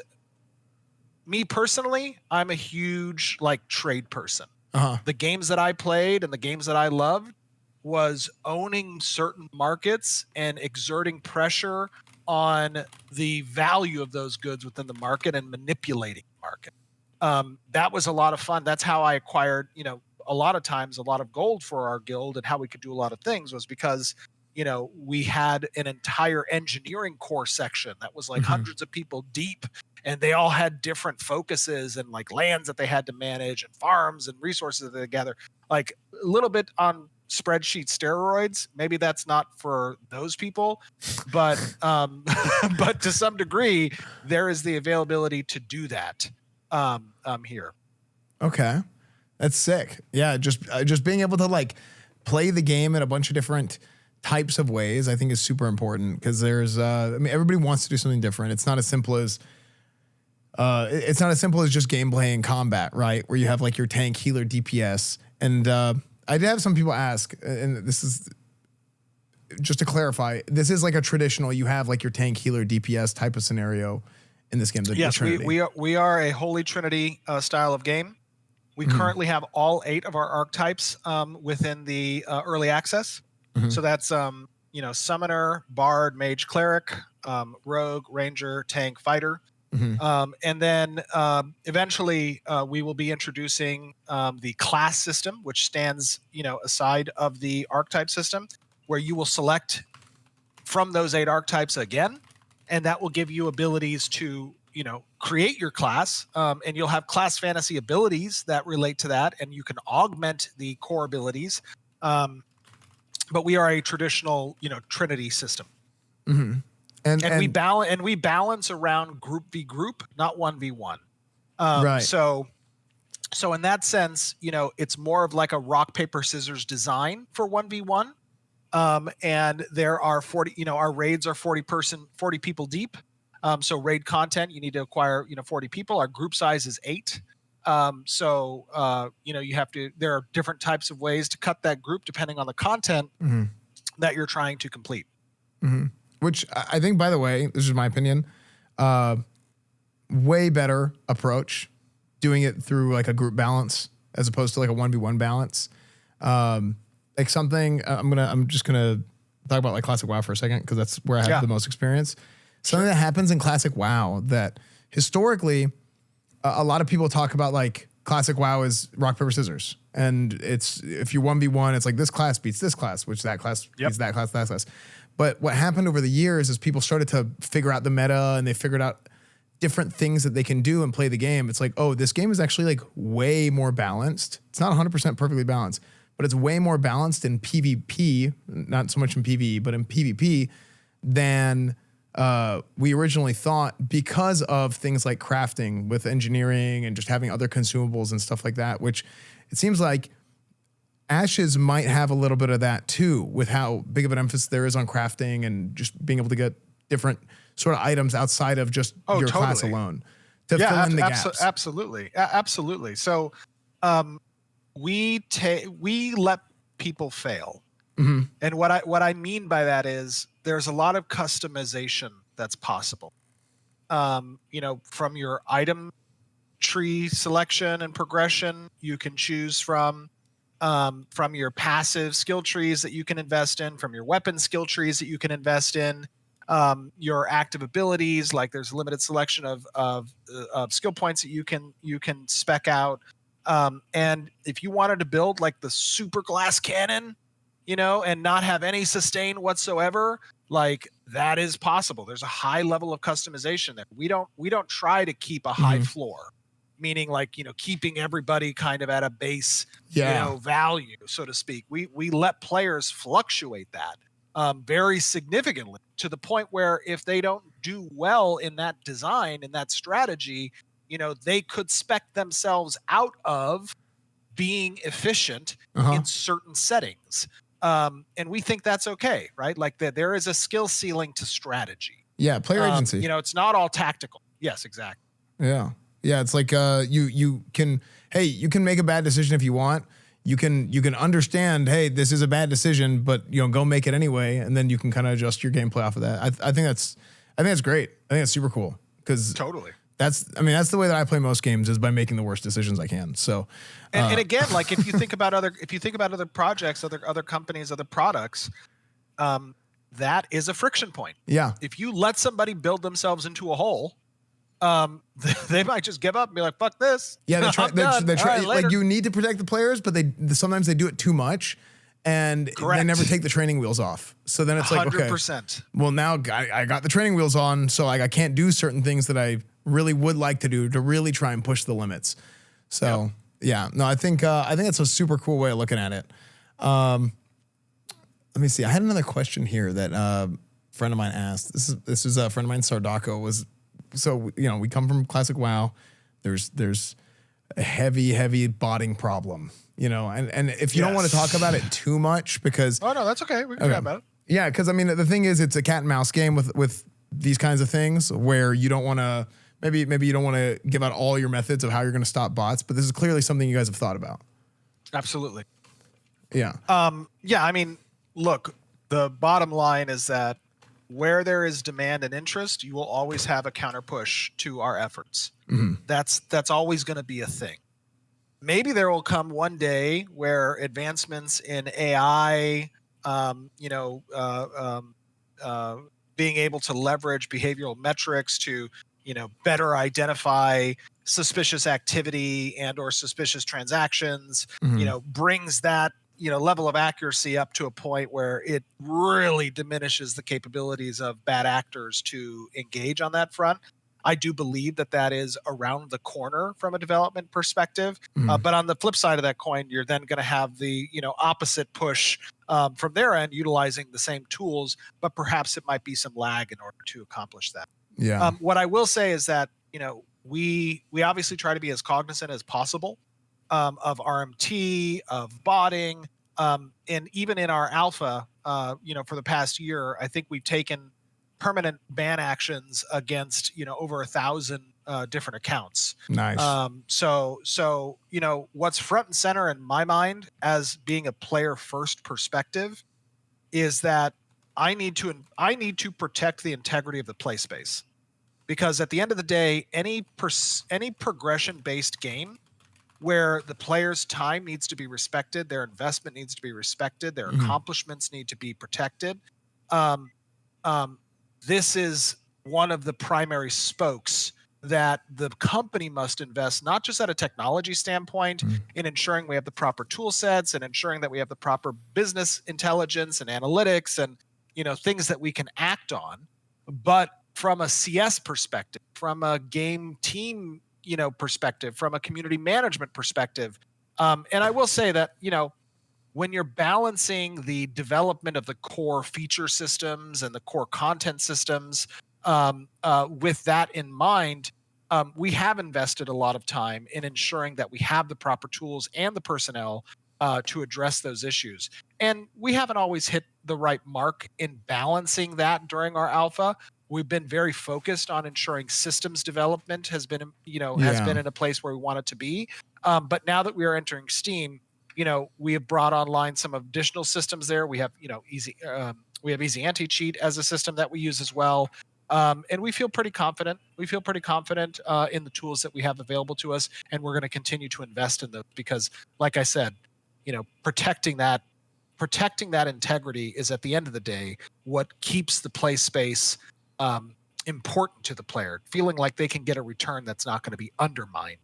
me personally, I'm a huge like trade person. The games that I played and the games that I loved was owning certain markets and exerting pressure on the value of those goods within the market and manipulating the market. That was a lot of fun. That's how I acquired, a lot of times a lot of gold for our guild, and how we could do a lot of things was because, we had an entire engineering core section that was like hundreds of people deep and they all had different focuses and like lands that they had to manage and farms and resources that they gather, like a little bit on spreadsheet steroids. Maybe that's not for those people, but but to some degree there is the availability to do that here.
Okay, that's sick. Yeah, just being able to like play the game in a bunch of different types of ways, I think is super important, because there's I mean, everybody wants to do something different. It's not as simple as just gameplay and combat, right? Where you have like your tank, healer, DPS. And I did have some people ask, and this is just to clarify, this is like a traditional, you have like your tank, healer, DPS type of scenario in this game.
Yes, we are a Holy Trinity style of game. We currently have all 8 of our archetypes within the early access. So that's you know, summoner, bard, mage, cleric, rogue, ranger, tank, fighter. And then eventually we will be introducing the class system, which stands, you know, aside of the archetype system, where you will select from those 8 archetypes again, and that will give you abilities to, you know, create your class, and you'll have class fantasy abilities that relate to that, and you can augment the core abilities. But we are a traditional, you know, Trinity system. And we balance around group v group, not 1v1.
Right.
So in that sense, you know, it's more of like a rock paper scissors design for 1v1. And there are 40, you know, our raids are 40 people deep. So raid content, you need to acquire, you know, 40 people. Our group size is 8. So you know, there are different types of ways to cut that group depending on the content that you're trying to complete.
Which I think, by the way, this is my opinion, way better approach, doing it through like a group balance as opposed to like a 1v1 balance. Like something, I'm just gonna talk about like Classic WoW for a second, because that's where I have the most experience. Something that happens in Classic WoW that historically a lot of people talk about, like Classic WoW is rock, paper, scissors. And it's, if you 1v1, it's like this class beats this class, which that class beats that class, that class. But what happened over the years is people started to figure out the meta, and they figured out different things that they can do and play the game. It's like, oh, this game is actually like way more balanced. It's not 100% perfectly balanced, but it's way more balanced in PvP, not so much in PvE, but in PvP than we originally thought, because of things like crafting with engineering and just having other consumables and stuff like that, which it seems like Ashes might have a little bit of that too, with how big of an emphasis there is on crafting and just being able to get different sort of items outside of just your class alone to fill in the gaps.
Absolutely. So we let people fail. And what I mean by that is there's a lot of customization that's possible. You know, from your item tree selection and progression, you can choose from your passive skill trees that you can invest in, from your weapon skill trees that you can invest in, your active abilities, like there's a limited selection of skill points that you can spec out. And if you wanted to build like the super glass cannon, you know, and not have any sustain whatsoever, like that is possible. There's a high level of customization there. We don't try to keep a high floor, meaning like, you know, keeping everybody kind of at a base, you know, value, so to speak. We let players fluctuate that very significantly, to the point where if they don't do well in that design and that strategy, you know, they could spec themselves out of being efficient in certain settings. And we think that's okay, right? Like there is a skill ceiling to strategy.
Yeah, player agency.
You know, it's not all tactical. Yes, exactly.
Yeah. Yeah, it's like you can make a bad decision if you want. You can understand, hey, this is a bad decision, but you know, go make it anyway, and then you can kind of adjust your gameplay off of that. I think that's great. I think that's super cool, because
totally.
That's the way that I play most games, is by making the worst decisions I can. So,
and again, like if you think about other projects, other companies, other products, that is a friction point.
Yeah.
If you let somebody build themselves into a hole, they might just give up and be like, "Fuck this."
Yeah, they try.
Right,
like you need to protect the players, but sometimes they do it too much, and they never take the training wheels off. So then it's like,
100%.
Okay, well now I got the training wheels on, so like I can't do certain things that I really would like to do to really try and push the limits. So yeah, no, I think that's a super cool way of looking at it. Let me see. I had another question here that a friend of mine asked. This is a friend of mine, Sardako, was, so, you know, we come from classic WoW. There's a heavy botting problem, you know, and if you don't want to talk about it too much, because
oh no, that's okay. We can talk about it.
Yeah, because I mean the thing is, it's a cat and mouse game with these kinds of things where you don't want to, maybe you don't want to give out all your methods of how you're going to stop bots, but this is clearly something you guys have thought about.
Absolutely.
Yeah.
Yeah, I mean, look, the bottom line is that where there is demand and interest, you will always have a counter push to our efforts.
Mm-hmm.
That's always going to be a thing. Maybe there will come one day where advancements in AI, being able to leverage behavioral metrics to, better identify suspicious activity and or suspicious transactions, brings that, level of accuracy up to a point where it really diminishes the capabilities of bad actors to engage on that front. I do believe that is around the corner from a development perspective. But on the flip side of that coin, you're then going to have the opposite push from their end, utilizing the same tools, but perhaps it might be some lag in order to accomplish that.
Yeah.
What I will say is that we obviously try to be as cognizant as possible of RMT, of botting, and even in our alpha, for the past year, I think we've taken permanent ban actions against over 1,000 different accounts.
Nice.
So what's front and center in my mind as being a player first perspective is that I need to protect the integrity of the play space, because at the end of the day, any progression based game where the player's time needs to be respected, their investment needs to be respected, their accomplishments need to be protected. This is one of the primary spokes that the company must invest, not just at a technology standpoint, in ensuring we have the proper tool sets and ensuring that we have the proper business intelligence and analytics and, things that we can act on, but from a CS perspective, from a game team, perspective, from a community management perspective. And I will say that, when you're balancing the development of the core feature systems and the core content systems, with that in mind, we have invested a lot of time in ensuring that we have the proper tools and the personnel to address those issues. And we haven't always hit the right mark in balancing that during our alpha. We've been very focused on ensuring systems development has been in a place where we want it to be. But now that we are entering Steam, we have brought online some additional systems there. We have, easy anti-cheat as a system that we use as well. And we feel pretty confident. In the tools that we have available to us, and we're going to continue to invest in those because, like I said, protecting that integrity is at the end of the day what keeps the play space important to the player, feeling like they can get a return that's not going to be undermined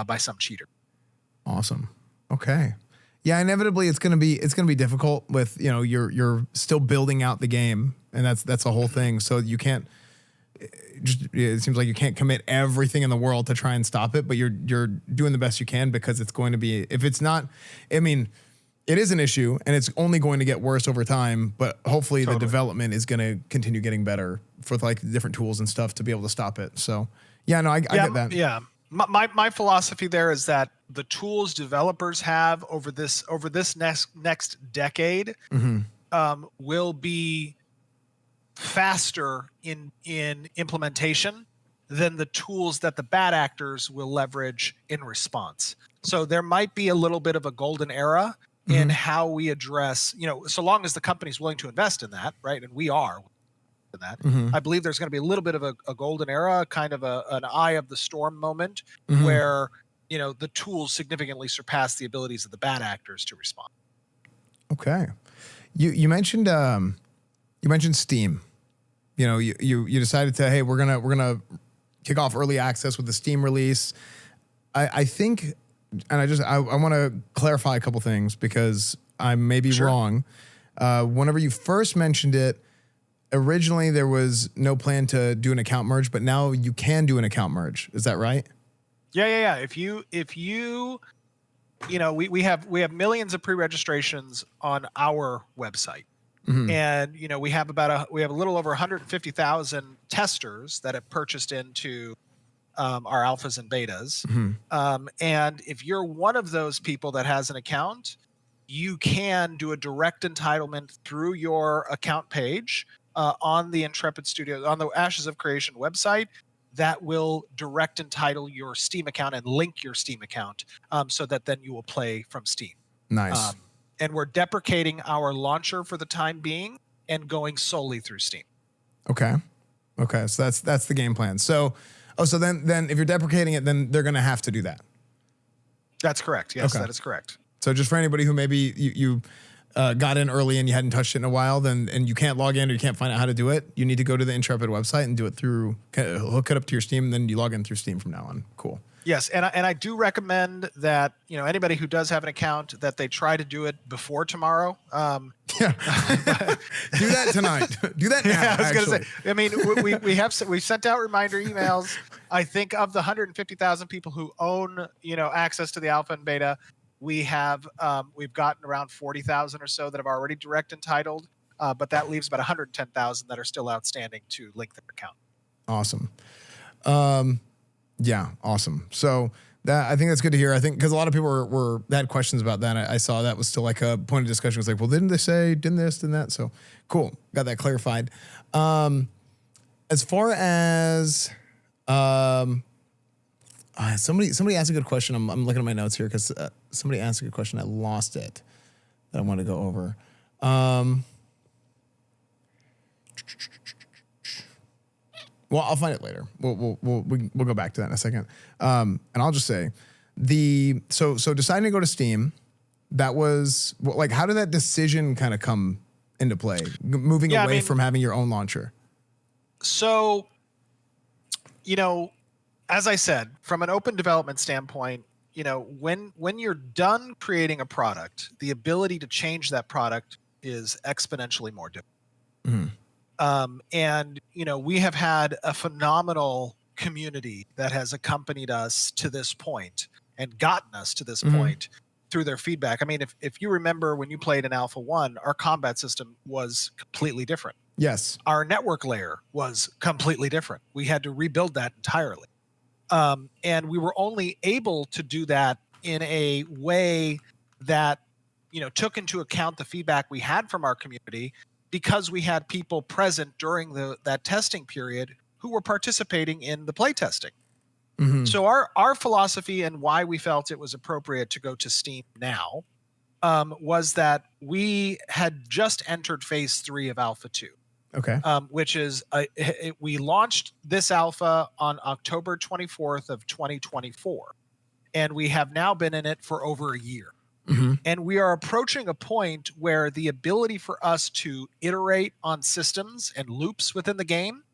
by some cheater.
Awesome. Okay. Yeah, inevitably it's going to be difficult with, you're still building out the game, and that's the whole thing. So you can't it seems like you can't commit everything in the world to try and stop it, but you're doing the best you can, because it's going to be, if it's not, I mean, it is an issue and it's only going to get worse over time, but hopefully the development is going to continue getting better for like different tools and stuff to be able to stop it. So yeah, no, I get that.
Yeah. My philosophy there is that the tools developers have over this next decade will be faster in implementation than the tools that the bad actors will leverage in response. So there might be a little bit of a golden era in how we address, so long as the company's willing to invest in that, right? And we are in that. I believe there's going to be a little bit of a golden era, kind of an eye of the storm moment where, the tools significantly surpass the abilities of the bad actors to respond.
Okay. You mentioned Steam. You decided to, hey, we're gonna kick off early access with the Steam release. I think, and I want to clarify a couple things because I may be wrong. Whenever you first mentioned it, originally there was no plan to do an account merge, but now you can do an account merge. Is that right?
Yeah. If you we have millions of pre-registrations on our website. And we have a little over 150,000 testers that have purchased into our alphas and betas. And if you're one of those people that has an account, you can do a direct entitlement through your account page on the Intrepid Studio, on the Ashes of Creation website, that will direct entitle your Steam account and link your Steam account so that then you will play from Steam.
Nice.
And we're deprecating our launcher for the time being and going solely through Steam.
Okay. So that's the game plan. So, so then if you're deprecating it, then they're going to have to do that.
That's correct. Yes, that is correct.
So just for anybody who maybe you got in early and you hadn't touched it in a while, and you can't log in or you can't find out how to do it, you need to go to the Intrepid website and do it through, hook it up to your Steam, and then you log in through Steam from now on. Cool.
Yes, and I do recommend that anybody who does have an account that they try to do it before tomorrow.
Yeah, do that tonight. Do that now.
Yeah, I was going to say. I mean, we sent out reminder emails. I think of the 150,000 people who own access to the alpha and beta, we've gotten around 40,000 or so that have already direct entitled, but that leaves about 110,000 that are still outstanding to link their account.
Awesome. Yeah, awesome. So I think that's good to hear. I think because a lot of people had questions about that. I saw that was still like a point of discussion. It was like, well, didn't they say, didn't this, didn't that? So cool. Got that clarified. As far as somebody asked a good question. I'm looking at my notes here because somebody asked a good question. I lost it that I want to go over. Well, I'll find it later. We'll go back to that in a second. And I'll just say so deciding to go to Steam, that was like, how did that decision kind of come into play? Moving away from having your own launcher.
So, as I said, from an open development standpoint, when you're done creating a product, the ability to change that product is exponentially more difficult. And we have had a phenomenal community that has accompanied us to this point and gotten us to this point through their feedback. I mean, if you remember when you played in Alpha 1, our combat system was completely different.
Yes.
Our network layer was completely different. We had to rebuild that entirely. And we were only able to do that in a way that, took into account the feedback we had from our community, because we had people present during that testing period who were participating in the play testing. So our philosophy and why we felt it was appropriate to go to Steam now was that we had just entered phase 3 of Alpha 2.
Okay.
Which is we launched this alpha on October 24th of 2024, and we have now been in it for over a year. And we are approaching a point where the ability for us to iterate on systems and loops within the game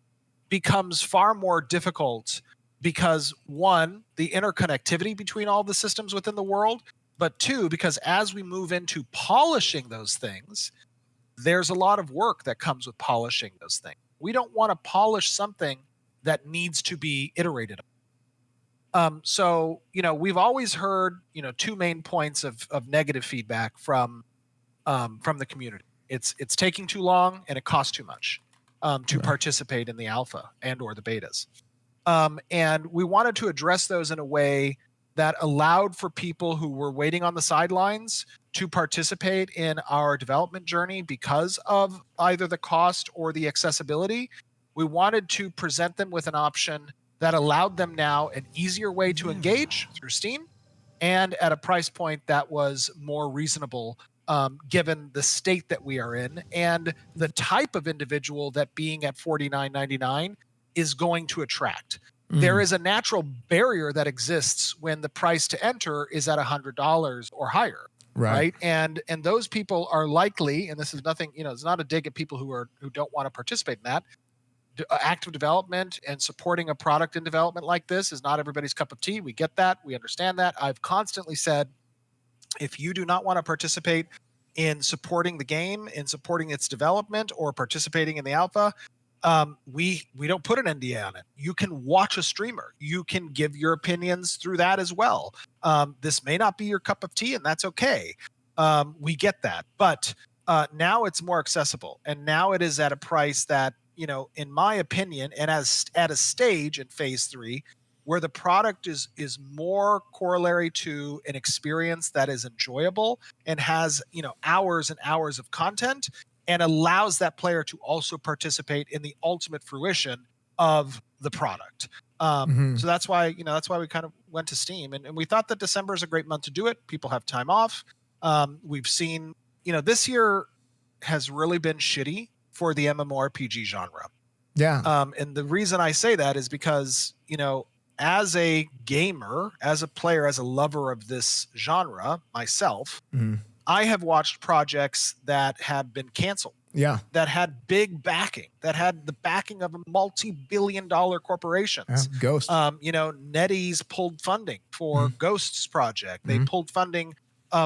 becomes far more difficult because, one, the interconnectivity between all the systems within the world, but two, because as we move into polishing those things, there's a lot of work that comes with polishing those things. We don't want to polish something that needs to be iterated on. So, we've always heard, two main points of negative feedback from the community. It's taking too long and it costs too much to participate in the alpha and or the betas. And we wanted to address those in a way that allowed for people who were waiting on the sidelines to participate in our development journey because of either the cost or the accessibility. We wanted to present them with an option that allowed them now an easier way to engage through Steam and at a price point that was more reasonable given the state that we are in and the type of individual that being at $49.99 is going to attract. There is a natural barrier that exists when the price to enter is at $100 or higher. Right. And those people are likely, and this is nothing, it's not a dig at people who don't want to participate in that. Active development and supporting a product in development like this is not everybody's cup of tea. We get that. We understand that. I've constantly said, if you do not want to participate in supporting the game, in supporting its development, or participating in the alpha, we don't put an NDA on it. You can watch a streamer. You can give your opinions through that as well. This may not be your cup of tea, and that's okay. We get that, but now it's more accessible, and now it is at a price that, you know, in my opinion, and as at a stage in phase 3 where the product is more corollary to an experience that is enjoyable and has, you know, hours and hours of content, and allows that player to also participate in the ultimate fruition of the product. So that's why, you know, that's why we kind of went to Steam, and we thought that December is a great month to do it. People have time off. We've seen, you know, this year has really been shitty for the MMORPG genre.
Yeah.
And the reason I say that is because, you know, as a gamer, as a player, as a lover of this genre myself, I have watched projects that have been canceled.
Yeah.
That had big backing, that had the backing of multi-billion-dollar corporations.
Ghost.
You know, NetEase pulled funding for Ghost's project. They pulled funding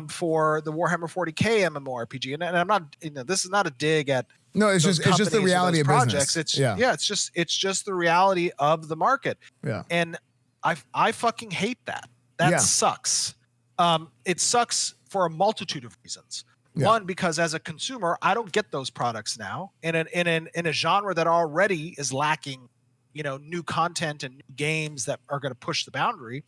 for the Warhammer 40K MMORPG. And I'm not, you know, this is not a dig at
No, it's just the reality of
projects.
business.
It's just the reality of the market.
Yeah.
And I fucking hate that. That sucks. It sucks for a multitude of reasons.
Yeah.
One, because as a consumer, I don't get those products now in a genre that already is lacking, you know, new content and new games that are going to push the boundary.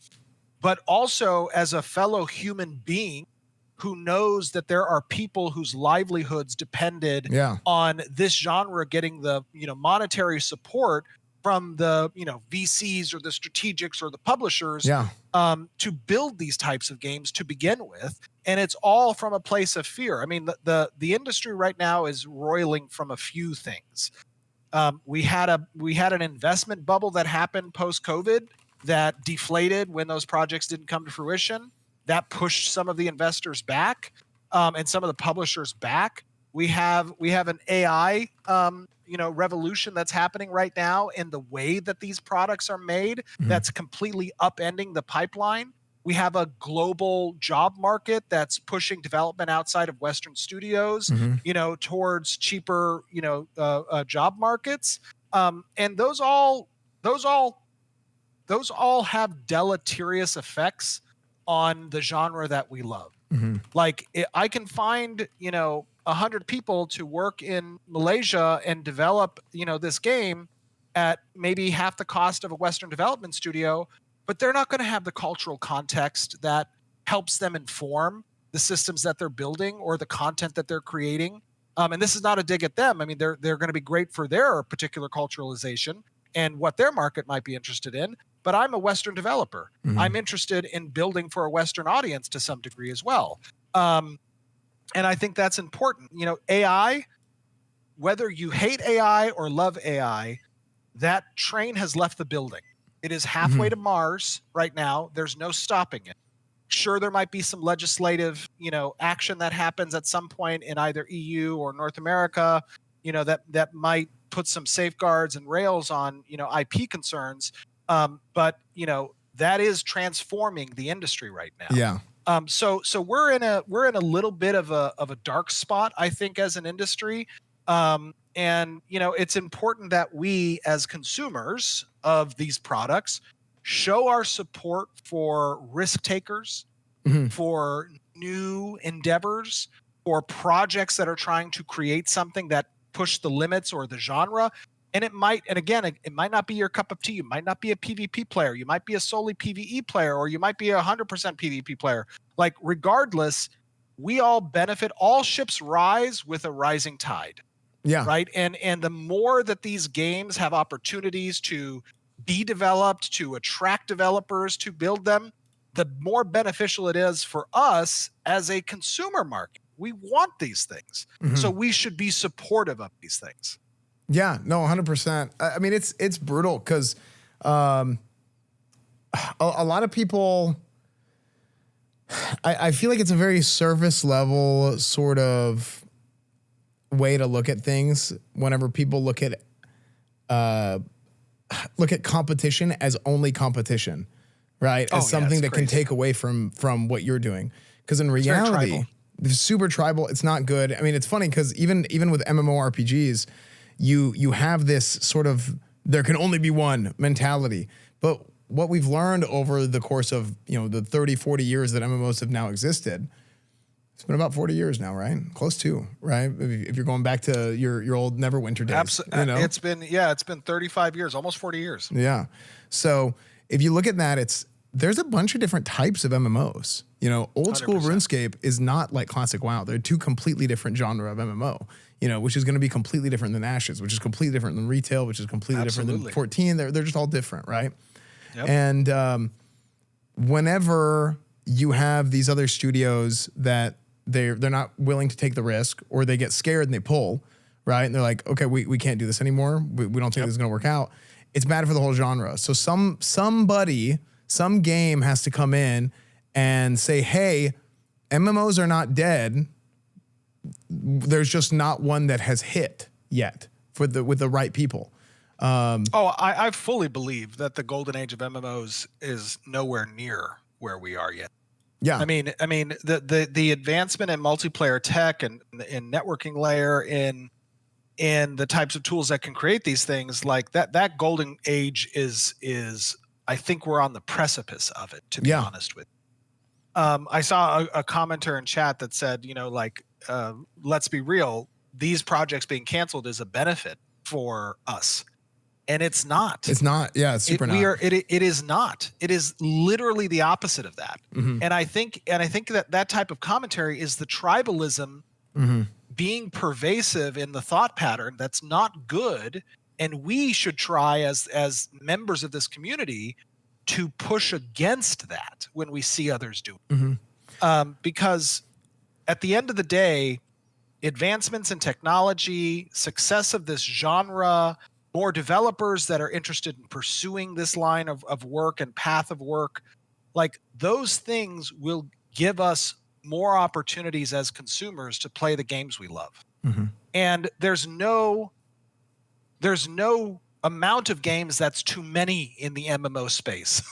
But also as a fellow human being who knows that there are people whose livelihoods depended on this genre getting the, you know, monetary support from the, you know, VCs or the strategics or the publishers to build these types of games to begin with. And it's all from a place of fear. I mean, the industry right now is roiling from a few things. We had an investment bubble that happened post-COVID that deflated when those projects didn't come to fruition. That pushed some of the investors back, and some of the publishers back. We have an AI you know, revolution that's happening right now in the way that these products are made. That's completely upending the pipeline. We have a global job market that's pushing development outside of Western studios, you know, towards cheaper, you know, job markets. And those all have deleterious effects on the genre that we love. Like I can find, you know, 100 people to work in Malaysia and develop, you know, this game at maybe half the cost of a Western development studio, but they're not going to have the cultural context that helps them inform the systems that they're building or the content that they're creating. And this is not a dig at them. I mean, they're going to be great for their particular culturalization and what their market might be interested in. But I'm a Western developer. I'm interested in building for a Western audience to some degree as well. And I think that's important. You know, AI, whether you hate AI or love AI, that train has left the building. It is halfway to Mars right now. There's no stopping it. Sure, there might be some legislative, you know, action that happens at some point in either EU or North America, you know, that might put some safeguards and rails on, you know, IP concerns. But, you know, that is transforming the industry right now.
Yeah.
So we're in a little bit of a dark spot, I think, as an industry. And, you know, it's important that we as consumers of these products show our support for risk takers, for new endeavors, for projects that are trying to create something that push the limits or the genre. And it might not be your cup of tea. You might not be a PvP player. You might be a solely PvE player, or you might be 100% PvP player. Like, regardless, we all benefit. All ships rise with a rising tide.
Yeah.
Right. And the more that these games have opportunities to be developed, to attract developers to build them, the more beneficial it is for us as a consumer market. We want these things. So we should be supportive of these things.
Yeah, no, 100%. I mean, it's brutal because a lot of people, I feel like it's a very surface level sort of way to look at things whenever people look at competition as only competition, right? As something that can take away from what you're doing. Because in reality, super tribal. It's not good. I mean, it's funny because even with MMORPGs, you have this sort of there can only be one mentality. But what we've learned over the course of the 30, 40 years that MMOs have now existed, it's been about 40 years now, right? Close to, right? If you're going back to your old Neverwinter days.
It's been 35 years, almost 40 years.
Yeah. So if you look at that, there's a bunch of different types of MMOs. Old school
100%.
RuneScape is not like classic WoW. They're two completely different genre of MMO, which is going to be completely different than Ashes, which is completely different than Retail, which is completely different than 14. They're just all different, right?
Yep.
And whenever you have these other studios that they're not willing to take the risk, or they get scared and they pull, right? And they're like, okay, we can't do this anymore. We don't think this is going to work out. It's bad for the whole genre. So some game has to come in and say, hey, MMOs are not dead. There's just not one that has hit yet with the right people.
I fully believe that the golden age of MMOs is nowhere near where we are yet.
Yeah.
I mean, the advancement in multiplayer tech and in networking layer in the types of tools that can create these things, like that golden age is I think we're on the precipice of it, to be honest with you. I saw a commenter in chat that said, let's be real, these projects being canceled is a benefit for us. And it's not.
It's not. Yeah, it's super not.
It is not. It is literally the opposite of that.
Mm-hmm.
And I think that type of commentary is the tribalism being pervasive in the thought pattern that's not good. And we should try as members of this community to push against that when we see others do it.
Mm-hmm.
Because at the end of the day, advancements in technology, success of this genre, more developers that are interested in pursuing this line of work and path of work, like those things will give us more opportunities as consumers to play the games we love.
Mm-hmm.
And there's no amount of games that's too many in the MMO space.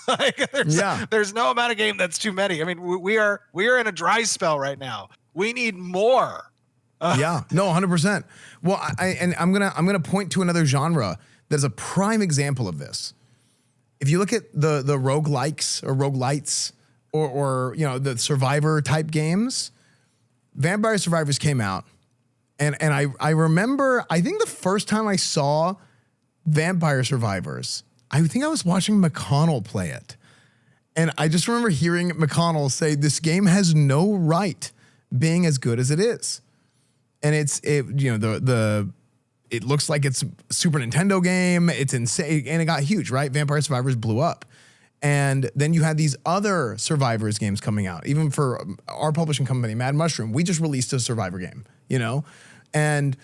There's no amount of game that's too many. I mean, we are in a dry spell right now. We need more.
Yeah, no, 100%. Well, I'm gonna point to another genre that is a prime example of this. If you look at the roguelikes or roguelites or the survivor type games, Vampire Survivors came out, and I remember, I think the first time I saw Vampire Survivors, I think I was watching McConnell play it, and I just remember hearing McConnell say, "This game has no right being as good as it is." And it looks like it's a Super Nintendo game. It's insane, and it got huge, right? Vampire Survivors blew up, and then you had these other Survivors games coming out. Even for our publishing company, Mad Mushroom, we just released a Survivor game, and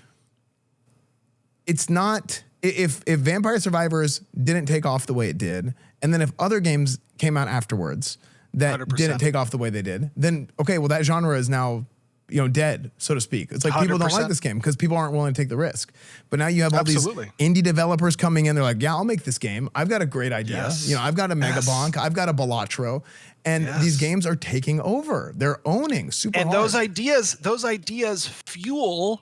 it's not if Vampire Survivors didn't take off the way it did, and then if other games came out afterwards that 100%. Didn't take off the way they did, then okay, well that genre is now dead, so to speak. It's like 100%. People don't like this game because people aren't willing to take the risk. But now you have all these indie developers coming in. They're like, yeah, I'll make this game. I've got a great idea. Yes. I've got a Megabonk. I've got a Balatro. And these games are taking over. They're owning super hard.
And those ideas fuel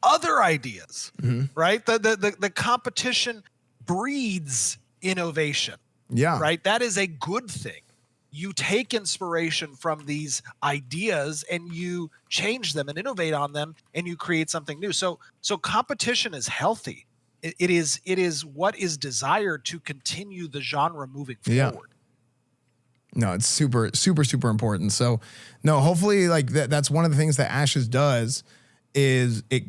other ideas, right? The competition breeds innovation.
Yeah.
Right? That is a good thing. You take inspiration from these ideas and you change them and innovate on them, and you create something new. So competition is healthy. It is what is desired to continue the genre moving forward.
No, it's super, super, super important. So no, hopefully like that's one of the things that Ashes does is it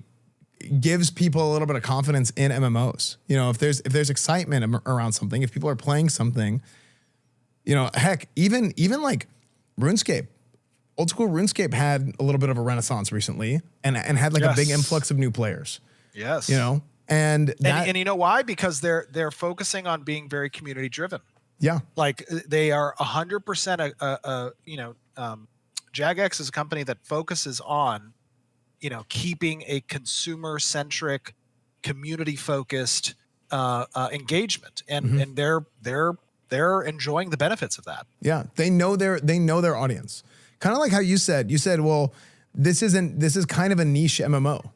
gives people a little bit of confidence in MMOs. If there's excitement around something, if people are playing something, heck, even like RuneScape, old school RuneScape had a little bit of a renaissance recently and had like a big influx of new players.
Yes.
And
you know why? Because they're focusing on being very community driven.
Yeah.
Like they are 100%, Jagex is a company that focuses on, keeping a consumer centric, community focused, engagement. And they're enjoying the benefits of that.
Yeah, they know their audience. Kind of like how you said, well, this is kind of a niche MMO.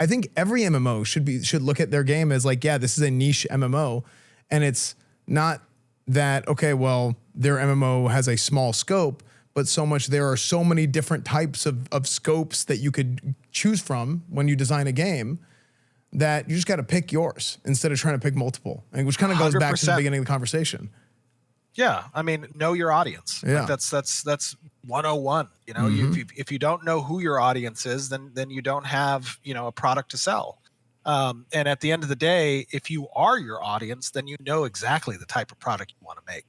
I think every MMO should look at their game as like, yeah, this is a niche MMO, and it's not that, okay, well, their MMO has a small scope, but there are so many different types of scopes that you could choose from when you design a game that you just got to pick yours instead of trying to pick multiple, and which kind of goes back to the beginning of the conversation.
Yeah, I mean, know your audience.
Yeah,
like that's 101. You know, if you don't know who your audience is, then you don't have, you know, a product to sell. And at the end of the day, if you are your audience, then you know exactly the type of product you want to make.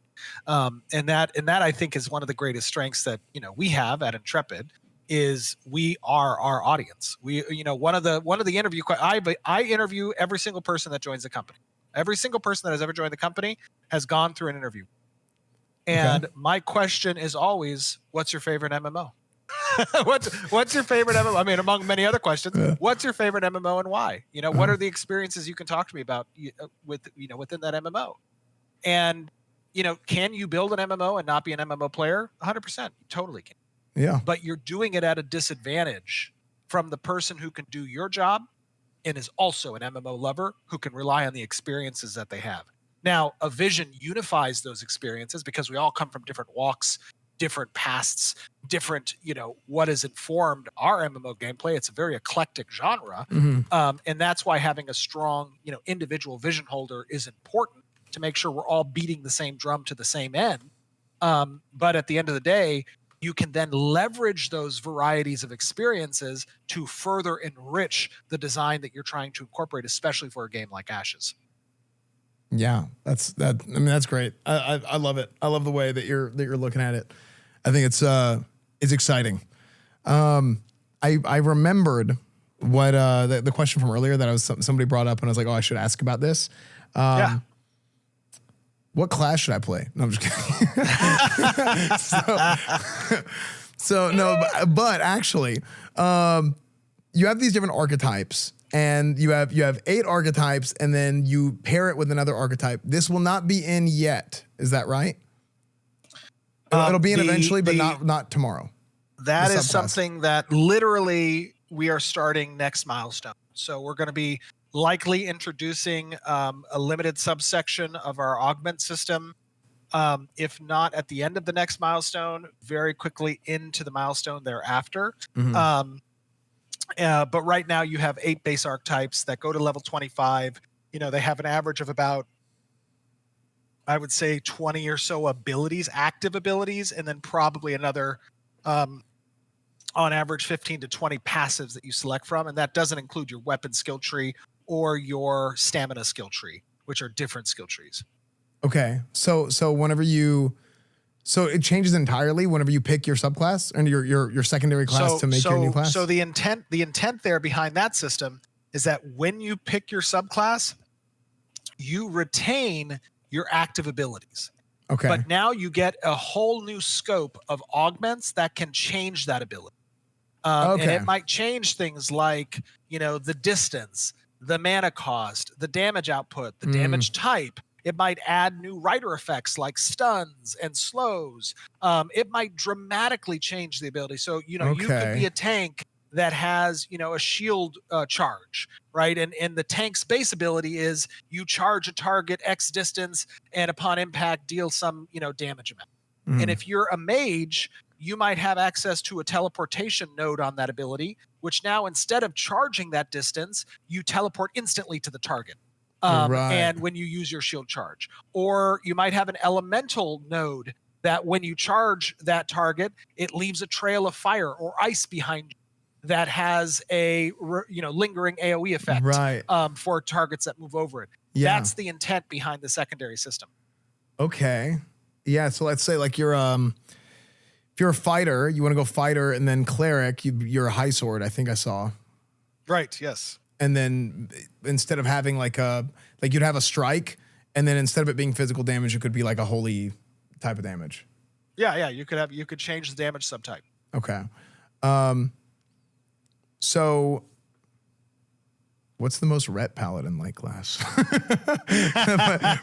And that I think is one of the greatest strengths that, you know, we have at Intrepid, is we are our audience. We, you know, one of the interview, I interview every single person that joins the company. Every single person that has ever joined the company has gone through an interview. And my question is always, what's your favorite MMO? what's your favorite MMO? I mean, among many other questions, what's your favorite MMO and why? You know, what are the experiences you can talk to me about within that MMO? And, you know, can you build an MMO and not be an MMO player? 100%, you totally can.
Yeah.
But you're doing it at a disadvantage from the person who can do your job and is also an MMO lover who can rely on the experiences that they have. Now, a vision unifies those experiences because we all come from different walks, different pasts, different, you know, what has informed our MMO gameplay. It's a very eclectic genre. And that's why having a strong, you know, individual vision holder is important to make sure we're all beating the same drum to the same end. But at the end of the day, you can then leverage those varieties of experiences to further enrich the design that you're trying to incorporate, especially for a game like Ashes.
Yeah, that's great. I love it. I love the way that you're looking at it. I think it's exciting. I remembered what the question from earlier that somebody brought up, and I was like, oh, I should ask about this. Yeah. What class should I play? No, I'm just kidding. so no, but actually, you have these different archetypes. And you have 8 archetypes, and then you pair it with another archetype. This will not be in yet. Is that right? It'll be in eventually, but not tomorrow.
That is something that literally we are starting next milestone. So we're going to be likely introducing a limited subsection of our augment system. If not at the end of the next milestone, very quickly into the milestone thereafter. But right now you have 8 base archetypes that go to level 25. You know, they have an average of about, I would say, 20 or so abilities, active abilities, and then probably another, on average, 15 to 20 passives that you select from. And that doesn't include your weapon skill tree or your stamina skill tree, which are different skill trees.
Okay. So it changes entirely whenever you pick your subclass and your secondary class to make your new class?
So the intent there behind that system is that when you pick your subclass, you retain your active abilities.
Okay.
But now you get a whole new scope of augments that can change that ability. And it might change things like, you know, the distance, the mana cost, the damage output, the damage type. It might add new rider effects like stuns and slows. It might dramatically change the ability. So, you know, you could be a tank that has, you know, a shield charge, right? And the tank's base ability is you charge a target X distance and upon impact deal some, you know, damage amount. And if you're a mage, you might have access to a teleportation node on that ability, which now instead of charging that distance, you teleport instantly to the target. And when you use your shield charge, or you might have an elemental node that when you charge that target, it leaves a trail of fire or ice behind you that has a, you know, lingering AoE effect for targets that move over it. Yeah. That's the intent behind the secondary system.
Okay. Yeah. So let's say like you're if you're a fighter, you want to go fighter and then cleric, you're a high sword. I think I saw.
Right. Yes.
And then instead of having like you'd have a strike, and then instead of it being physical damage, it could be like a holy type of damage.
Yeah, you could change the damage subtype.
Okay. So What's the most ret paladin like class?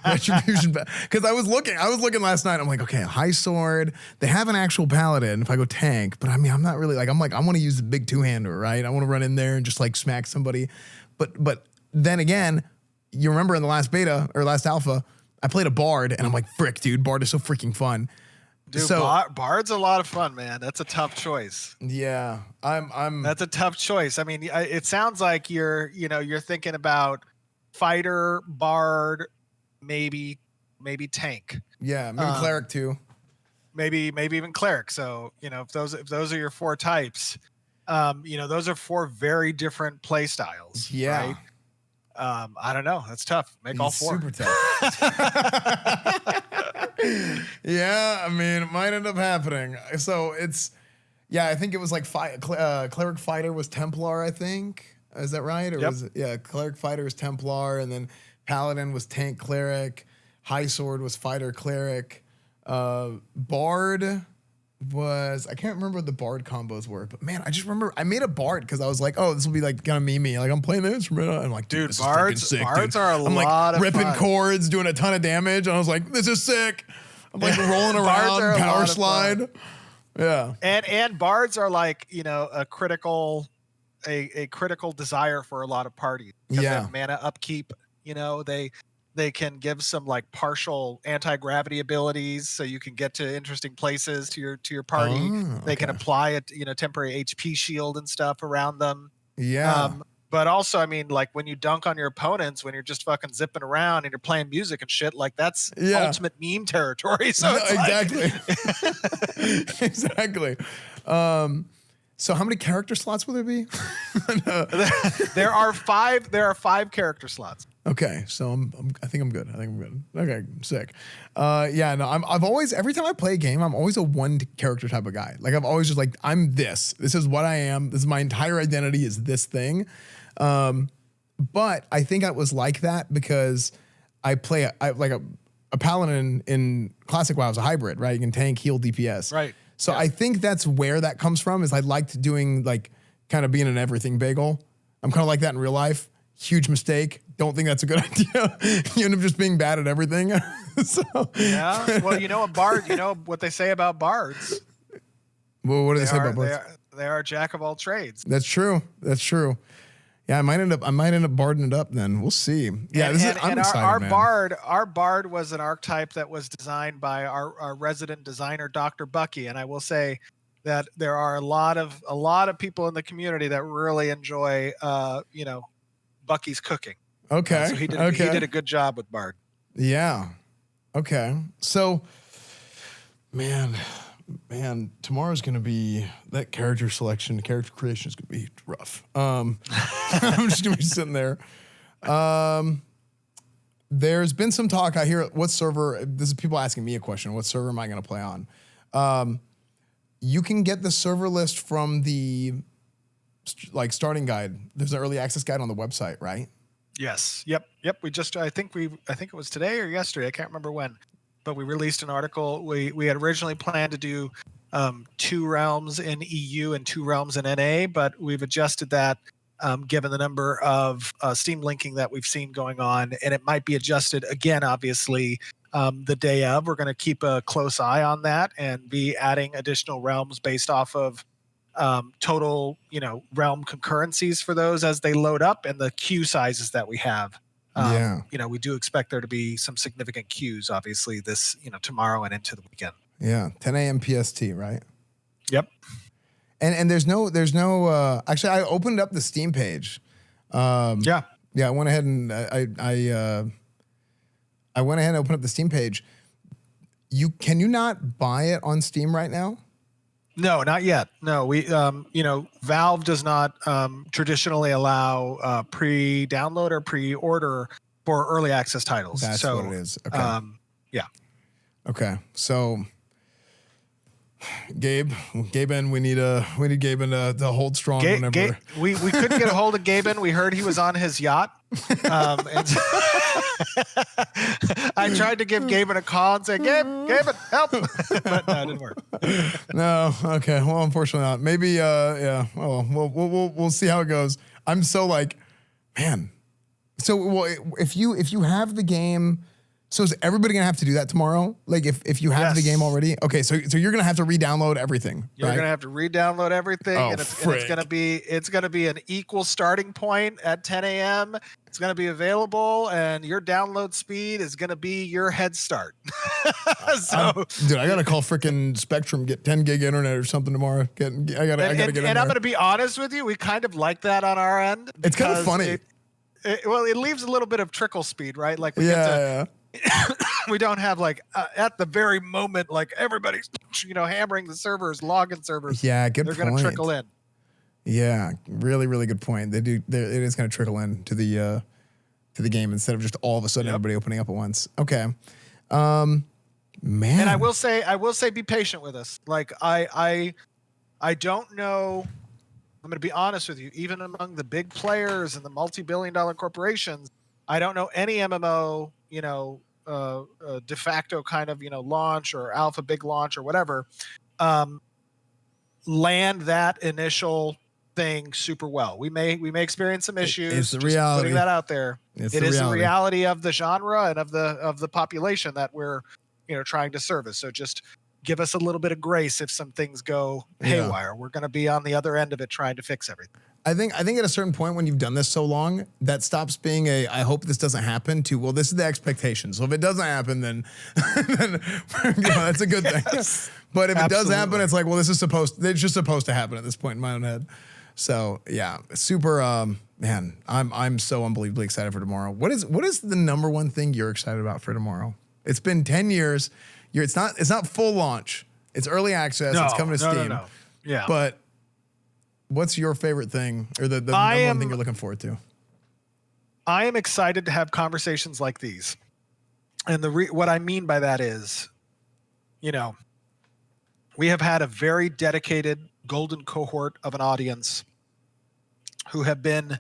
Retribution, because I was looking last night. I'm like, okay, high sword. They have an actual paladin if I go tank, but I mean, I'm not really like. I want to use the big two-hander, right? I want to run in there and just like smack somebody. But then again, you remember in the last beta or last alpha, I played a bard, and I'm like, frick, dude, bard is so freaking fun.
Dude,
so,
bard's a lot of fun, man. That's a tough choice.
Yeah,
That's a tough choice. I mean, it sounds like you're thinking about fighter, bard, maybe tank.
Yeah, maybe cleric too.
Maybe even cleric. So if those are your 4 types, those are 4 very different play styles.
Yeah.
Right? I don't know. That's tough. Make all 4.
Super tough. Yeah, I mean, it might end up happening. So I think it was like cleric fighter was Templar, I think. Is that right? Or was it, cleric fighter is Templar, and then paladin was tank cleric, high sword was fighter cleric, bard was, I can't remember what the bard combos were, but man, I just remember I made a bard because I was like, oh, this will be like kind of me. Like I'm playing the instrument. I'm like, dude, this
bards,
is sick,
bards
dude.
are a lot of
ripping
fun.
chords, doing a ton of damage, and I was like, this is sick. I'm like rolling around, power slide. Yeah.
And bards are like, a critical desire for a lot of parties. Because they have mana upkeep, they can give some like partial anti-gravity abilities, so you can get to interesting places to your party. They can apply a temporary HP shield and stuff around them.
Yeah.
But also, I mean, like when you dunk on your opponents, when you're just fucking zipping around and you're playing music and shit, like that's ultimate meme territory. So
exactly. Exactly. So how many character slots will there be?
There are 5. There are 5 character slots.
Okay, so I think I'm good. Okay, sick. I've always, every time I play a game, I'm always a one character type of guy. Like I've always just like, I'm this. This is what I am. This is my entire identity is this thing. But I think I was like that because I play a paladin in classic WoW is a hybrid, right? You can tank, heal, DPS.
Right.
So I think that's where that comes from, is I liked doing like kind of being an everything bagel. I'm kind of like that in real life. Huge mistake. Don't think that's a good idea. You end up just being bad at everything.
Yeah. Well, a bard, what they say about bards.
Well, what do they say about bards?
They are jack of all trades.
That's true. Yeah, I might end up barding it up then. We'll see. Yeah, I'm excited,
our
man.
Our bard was an archetype that was designed by our resident designer, Dr. Bucky, and I will say that there are a lot of people in the community that really enjoy Bucky's cooking.
Okay.
So he did a good job with bard.
Yeah. Okay. So man, tomorrow's gonna be that character creation is gonna be rough. I'm just gonna be sitting there. There's been some talk. I hear what server. This is people asking me a question. What server am I gonna play on? You can get the server list from the starting guide. There's an early access guide on the website, right?
Yes. Yep. We just I think it was today or yesterday. I can't remember when. But we released an article. We had originally planned to do 2 realms in EU and 2 realms in NA, but we've adjusted that given the number of Steam linking that we've seen going on, and it might be adjusted again, obviously, the day of. We're going to keep a close eye on that and be adding additional realms based off of total, realm concurrencies for those as they load up and the queue sizes that we have. We do expect there to be some significant queues, obviously, this, tomorrow and into the weekend. Yeah,
10 a.m. PST, right?
Yep.
And there's no. Actually, I opened up the Steam page. I went ahead and I went ahead and opened up the Steam page. Can you not buy it on Steam right now?
No, not yet. No, we, Valve does not traditionally allow pre-download or pre-order for early access titles.
That's what it is. Okay. Okay. So, Gaben, we need Gaben to hold strong whenever.
We couldn't get a hold of Gaben. We heard he was on his yacht. And I tried to give Gaben a call and say, Gaben, help. But no, it didn't work.
No. Okay. Well, unfortunately not. Maybe, yeah. Oh, we'll see how it goes. I'm so Man. So well, if you have the game, so is everybody gonna have to do that tomorrow? Like if you have the game already? Okay, so you're gonna have to re-download everything.
You're gonna have to re-download everything,
Oh,
and it's gonna be an equal starting point at 10 a.m. It's gonna be available, and your download speed is gonna be your head start.
Dude, I gotta call freaking Spectrum, get 10 gig internet or something tomorrow. I gotta get in there.
And I'm gonna be honest with you, we kind of like that on our end.
It's kind of funny.
It leaves a little bit of trickle speed, right? Like we don't have like at the very moment, like everybody's hammering the servers, login servers.
Yeah, good point.
They're going to trickle in.
Yeah, really, really good point. It is going to trickle in to the game instead of just all of a sudden everybody opening up at once. Okay, man.
And I will say, be patient with us. Like I don't know. I'm going to be honest with you. Even among the big players and the multi-billion-dollar corporations, I don't know any MMO, de facto kind of, launch or alpha big launch or whatever, land that initial thing super well. We may experience some issues.
It's the reality.
Putting that out there.
It
is the reality of the genre and of the population that we're, trying to service. So just give us a little bit of grace if some things go haywire. We're going to be on the other end of it trying to fix everything.
I think at a certain point when you've done this so long, that stops being I hope this doesn't happen to, well, this is the expectation. So if it doesn't happen, then that's a good thing. But if it does happen, it's like, well, it's just supposed to happen at this point in my own head. So yeah, super, man, I'm so unbelievably excited for tomorrow. What is the number one thing you're excited about for tomorrow? It's been 10 years. It's not full launch. It's early access. It's coming to Steam.
No. Yeah.
But what's your favorite thing or the number one thing you're looking forward to?
I am excited to have conversations like these. And what I mean by that is, we have had a very dedicated golden cohort of an audience who have been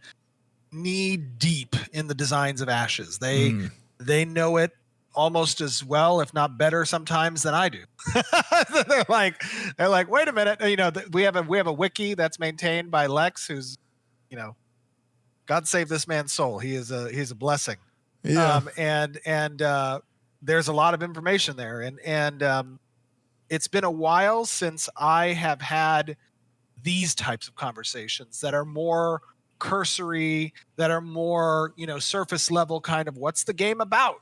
knee deep in the designs of Ashes. They know it almost as well, if not better sometimes than I do. they're like, wait a minute. We have a wiki that's maintained by Lex, who's, God save this man's soul. He's a blessing.
Yeah.
And there's a lot of information there. And it's been a while since I have had these types of conversations that are more cursory, that are more, surface level kind of what's the game about,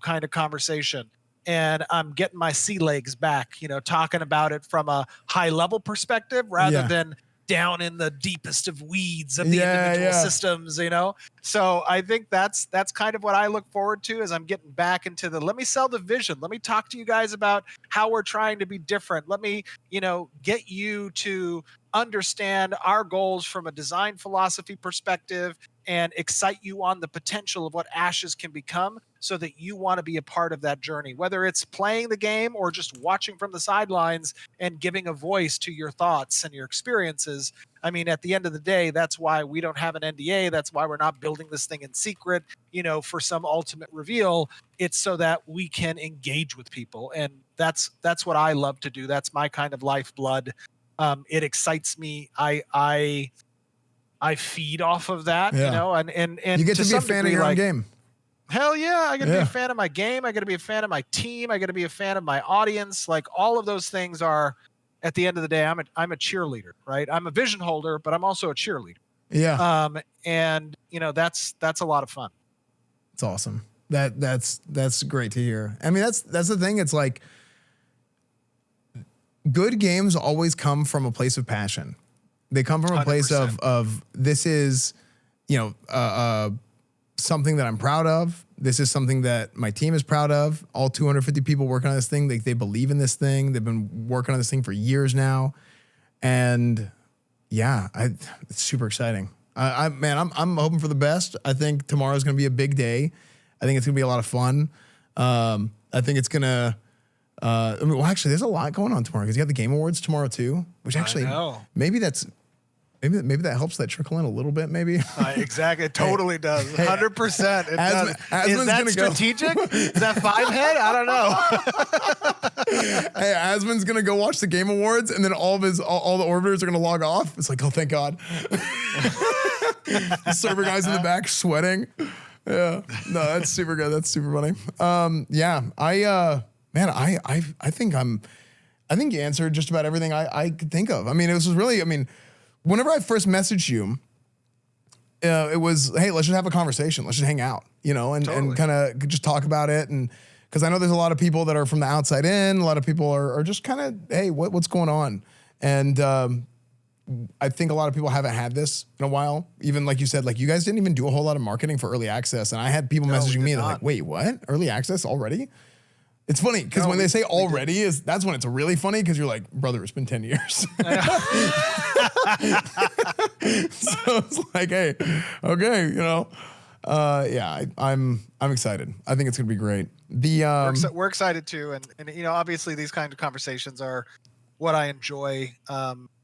kind of conversation. And I'm getting my sea legs back, talking about it from a high level perspective rather than down in the deepest of weeds of the individual systems, So I think that's kind of what I look forward to as I'm getting back into let me sell the vision. Let me talk to you guys about how we're trying to be different. Let me, get you to understand our goals from a design philosophy perspective and excite you on the potential of what Ashes can become so that you want to be a part of that journey, whether it's playing the game or just watching from the sidelines and giving a voice to your thoughts and your experiences. I mean, at the end of the day, that's why we don't have an NDA. That's why we're not building this thing in secret, for some ultimate reveal. It's so that we can engage with people. And that's what I love to do. That's my kind of lifeblood. It excites me. I feed off of that, and
you get to be a fan of your own game.
Hell yeah. I got to be a fan of my game. I got to be a fan of my team. I got to be a fan of my audience. Like all of those things are, at the end of the day, I'm a cheerleader, right? I'm a vision holder, but I'm also a cheerleader.
Yeah.
And that's a lot of fun.
It's awesome. That's great to hear. I mean, that's the thing. It's like good games always come from a place of passion. They come from a 100%. Place of this is, something that I'm proud of. This is something that my team is proud of. All 250 people working on this thing, they believe in this thing. They've been working on this thing for years now. And yeah, it's super exciting. I'm hoping for the best. I think tomorrow's going to be a big day. I think it's going to be a lot of fun. I think it's going to, actually there's a lot going on tomorrow because you have the Game Awards tomorrow too, which actually maybe that helps that trickle in a little bit, maybe.
Exactly. It totally does. 100%. It does. Is that strategic? Is that 5-head? I don't know.
Hey, Asmund's going to go watch the Game Awards and then all the orbiters are going to log off. It's like, oh, thank God. Server guys in the back sweating. Yeah, no, that's super good. That's super funny. Yeah, I think you answered just about everything I could think of. I mean, it was really, I mean, whenever I first messaged you, it was, hey, let's just have a conversation. Let's just hang out, you know, and kind of just talk about it. And because I know there's a lot of people that are from the outside in, a lot of people are just kind of, hey, what's going on? And I think a lot of people haven't had this in a while. Even like you said, like you guys didn't even do a whole lot of marketing for early access. And I had people messaging me, they're like, wait, what? Early access already? It's funny because when they say already that's when it's really funny because you're like, brother, it's been 10 years. So it's like, hey, okay, you know, yeah, I'm excited. I think it's gonna be great.
We're excited too, and you know, obviously these kinds of conversations are what I enjoy.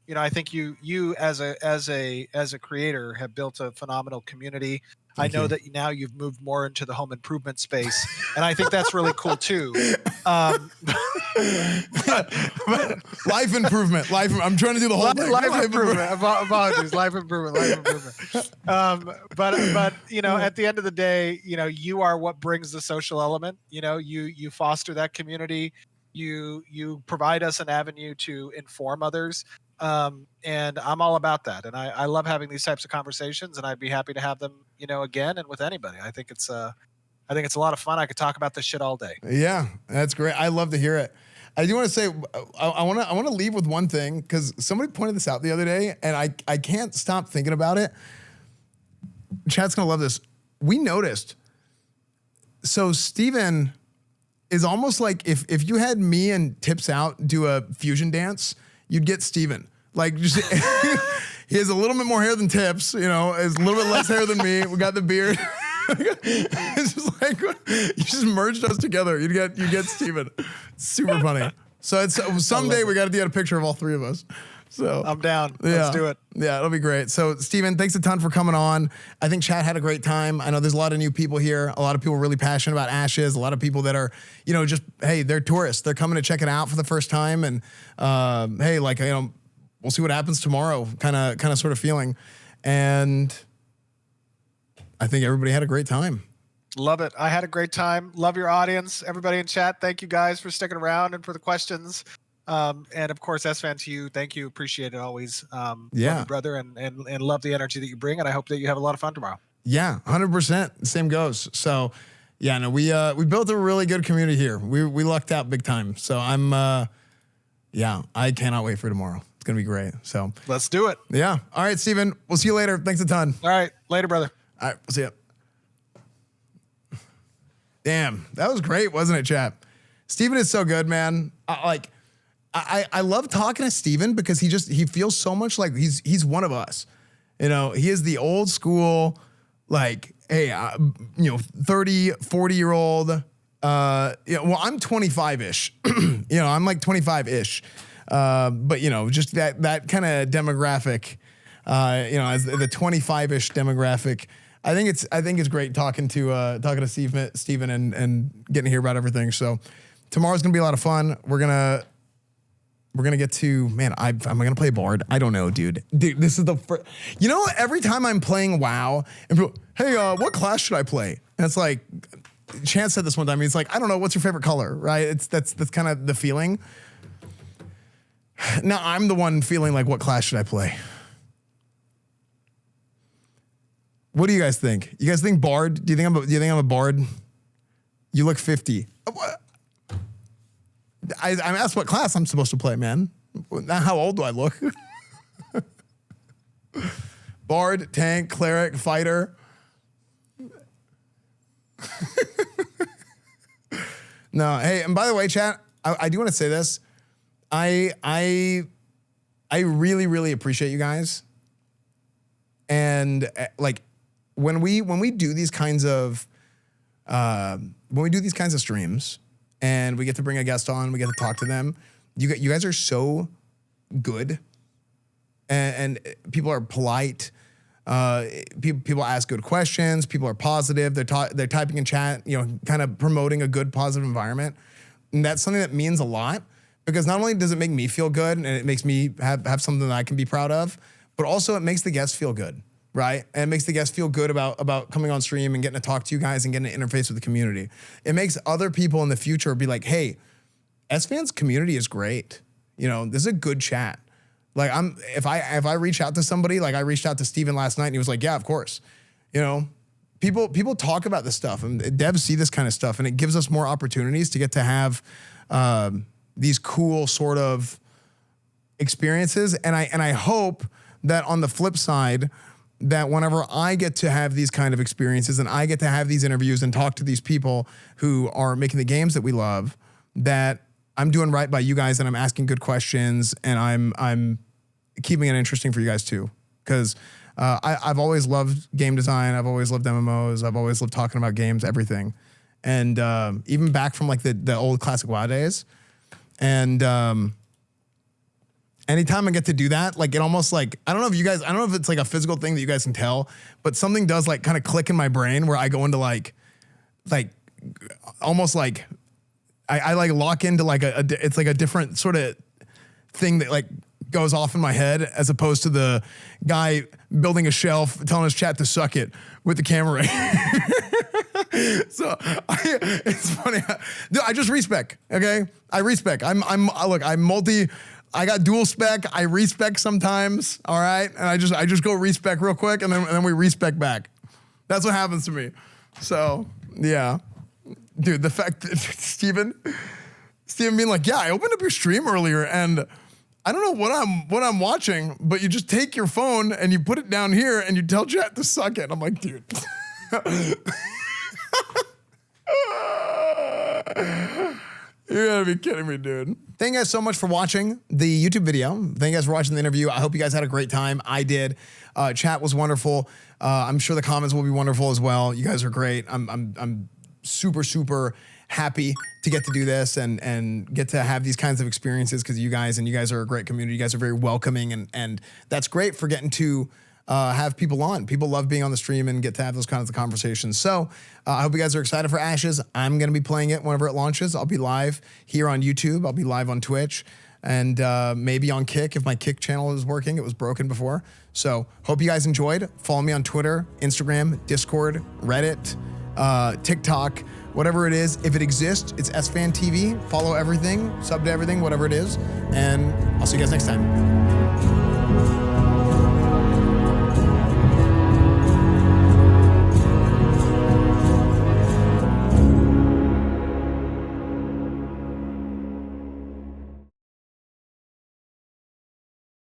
You know, I think you as a creator have built a phenomenal community. I know that now you've moved more into the home improvement space, and I think that's really cool too.
Life improvement. I'm trying to do the whole thing.
Life improvement. Apologies. Life improvement. But you know, at the end of the day, you know, you are what brings the social element. You know, you foster that community. You provide us an avenue to inform others. And I'm all about that. And I love having these types of conversations, and I'd be happy to have them, you know, again and with anybody. I think it's a lot of fun. I could talk about this shit all day.
Yeah, that's great. I love to hear it. I do want to say, I want to leave with one thing because somebody pointed this out the other day, and I can't stop thinking about it. Chat's gonna love this. We noticed. So Steven is almost like if you had me and Tips Out do a fusion dance, you'd get Steven. Like, just, he has a little bit more hair than Tips, you know, has a little bit less hair than me. We got the beard. It's just like, you just merged us together. You get Steven. Super funny. So it's someday we got to get a picture of all three of us. So
I'm down.
Yeah,
Let's do it.
Yeah, it'll be great. So Steven, thanks a ton for coming on. I think chat had a great time. I know there's a lot of new people here. A lot of people really passionate about Ashes. A lot of people that are, you know, just, hey, they're tourists. They're coming to check it out for the first time. And hey, like, you know, we'll see what happens tomorrow, kind of sort of feeling. And I think everybody had a great time.
Love it. I had a great time. Love your audience. Everybody in chat, thank you guys for sticking around and for the questions. And of course, Esfand, to you, thank you. Appreciate it always. Yeah. Love you, brother, and love the energy that you bring. And I hope that you have a lot of fun tomorrow.
Yeah, 100%. Same goes. So yeah, no, we built a really good community here. We lucked out big time. So yeah, I cannot wait for tomorrow. It's going to be great. So
let's do it.
Yeah. All right, Steven, we'll see you later. Thanks a ton.
All right. Later, brother.
All right. We'll see you. Damn, that was great, wasn't it, chat? Steven is so good, man. I love talking to Steven because he feels so much like he's one of us. You know, he is the old school, like, hey, you know, 30, 40-year-old. You know, well, I'm 25-ish. You know, I'm like 25-ish. But you know, just that kind of demographic. You know, as the 25-ish demographic. I think it's great talking to Steven and getting to hear about everything. So tomorrow's gonna be a lot of fun. We're gonna get to, man, am I gonna play Bard? I don't know, dude. Dude, this is the first, you know, every time I'm playing WoW and people, hey, what class should I play? And it's like, Chance said this one time, he's like, I don't know, what's your favorite color, right? That's kind of the feeling. Now I'm the one feeling like, what class should I play? What do you guys think? You guys think Bard? Do you think I'm a Bard? You look 50. I'm asked what class I'm supposed to play, man. Not how old do I look? Bard, tank, cleric, fighter. No, hey, and by the way, chat, I do want to say this. I really, really appreciate you guys. And like when we do these kinds of streams and we get to bring a guest on, we get to talk to them. You guys are so good, and people are polite. People ask good questions. People are positive. They're typing in chat, you know, kind of promoting a good, positive environment. And that's something that means a lot because not only does it make me feel good and it makes me have something that I can be proud of, but also it makes the guests feel good, right? And it makes the guests feel good about coming on stream and getting to talk to you guys and getting to interface with the community. It makes other people in the future be like, hey, Esfand's community is great. You know, this is a good chat. Like if I reach out to somebody, like I reached out to Steven last night and he was like, yeah, of course. You know, people talk about this stuff and devs see this kind of stuff and it gives us more opportunities to get to have these cool sort of experiences. And I hope that on the flip side, that whenever I get to have these kind of experiences and I get to have these interviews and talk to these people who are making the games that we love, that I'm doing right by you guys and I'm asking good questions and I'm keeping it interesting for you guys too. Because I've always loved game design. I've always loved MMOs. I've always loved talking about games, everything. And even back from like the old classic WoW days. And anytime I get to do that, like it almost like, I don't know if it's like a physical thing that you guys can tell, but something does like kind of click in my brain where I go into like almost like I like lock into like it's like a different sort of thing that like goes off in my head as opposed to the guy building a shelf telling his chat to suck it with the camera. So it's funny. I just respec. Okay. I respec. I got dual spec. I respec sometimes. All right. And I just go respec real quick and then we respec back. That's what happens to me. So yeah, dude, the fact that Steven being like, yeah, I opened up your stream earlier and I don't know what I'm watching, but you just take your phone and you put it down here and you tell chat to suck it. I'm like, dude. You gotta be kidding me, dude. Thank you guys so much for watching the YouTube video. Thank you guys for watching the interview. I hope you guys had a great time. I did. Chat was wonderful. I'm sure the comments will be wonderful as well. You guys are great. I'm super, super happy to get to do this and get to have these kinds of experiences because you guys are a great community. You guys are very welcoming and that's great for getting to have people on. People love being on the stream and get to have those kinds of conversations. So I hope you guys are excited for Ashes. I'm going to be playing it whenever it launches. I'll be live here on YouTube. I'll be live on Twitch and maybe on Kick if my Kick channel is working. It was broken before. So hope you guys enjoyed. Follow me on Twitter, Instagram, Discord, Reddit, TikTok, whatever it is. If it exists, it's EsfandTV. Follow everything, sub to everything, whatever it is. And I'll see you guys next time.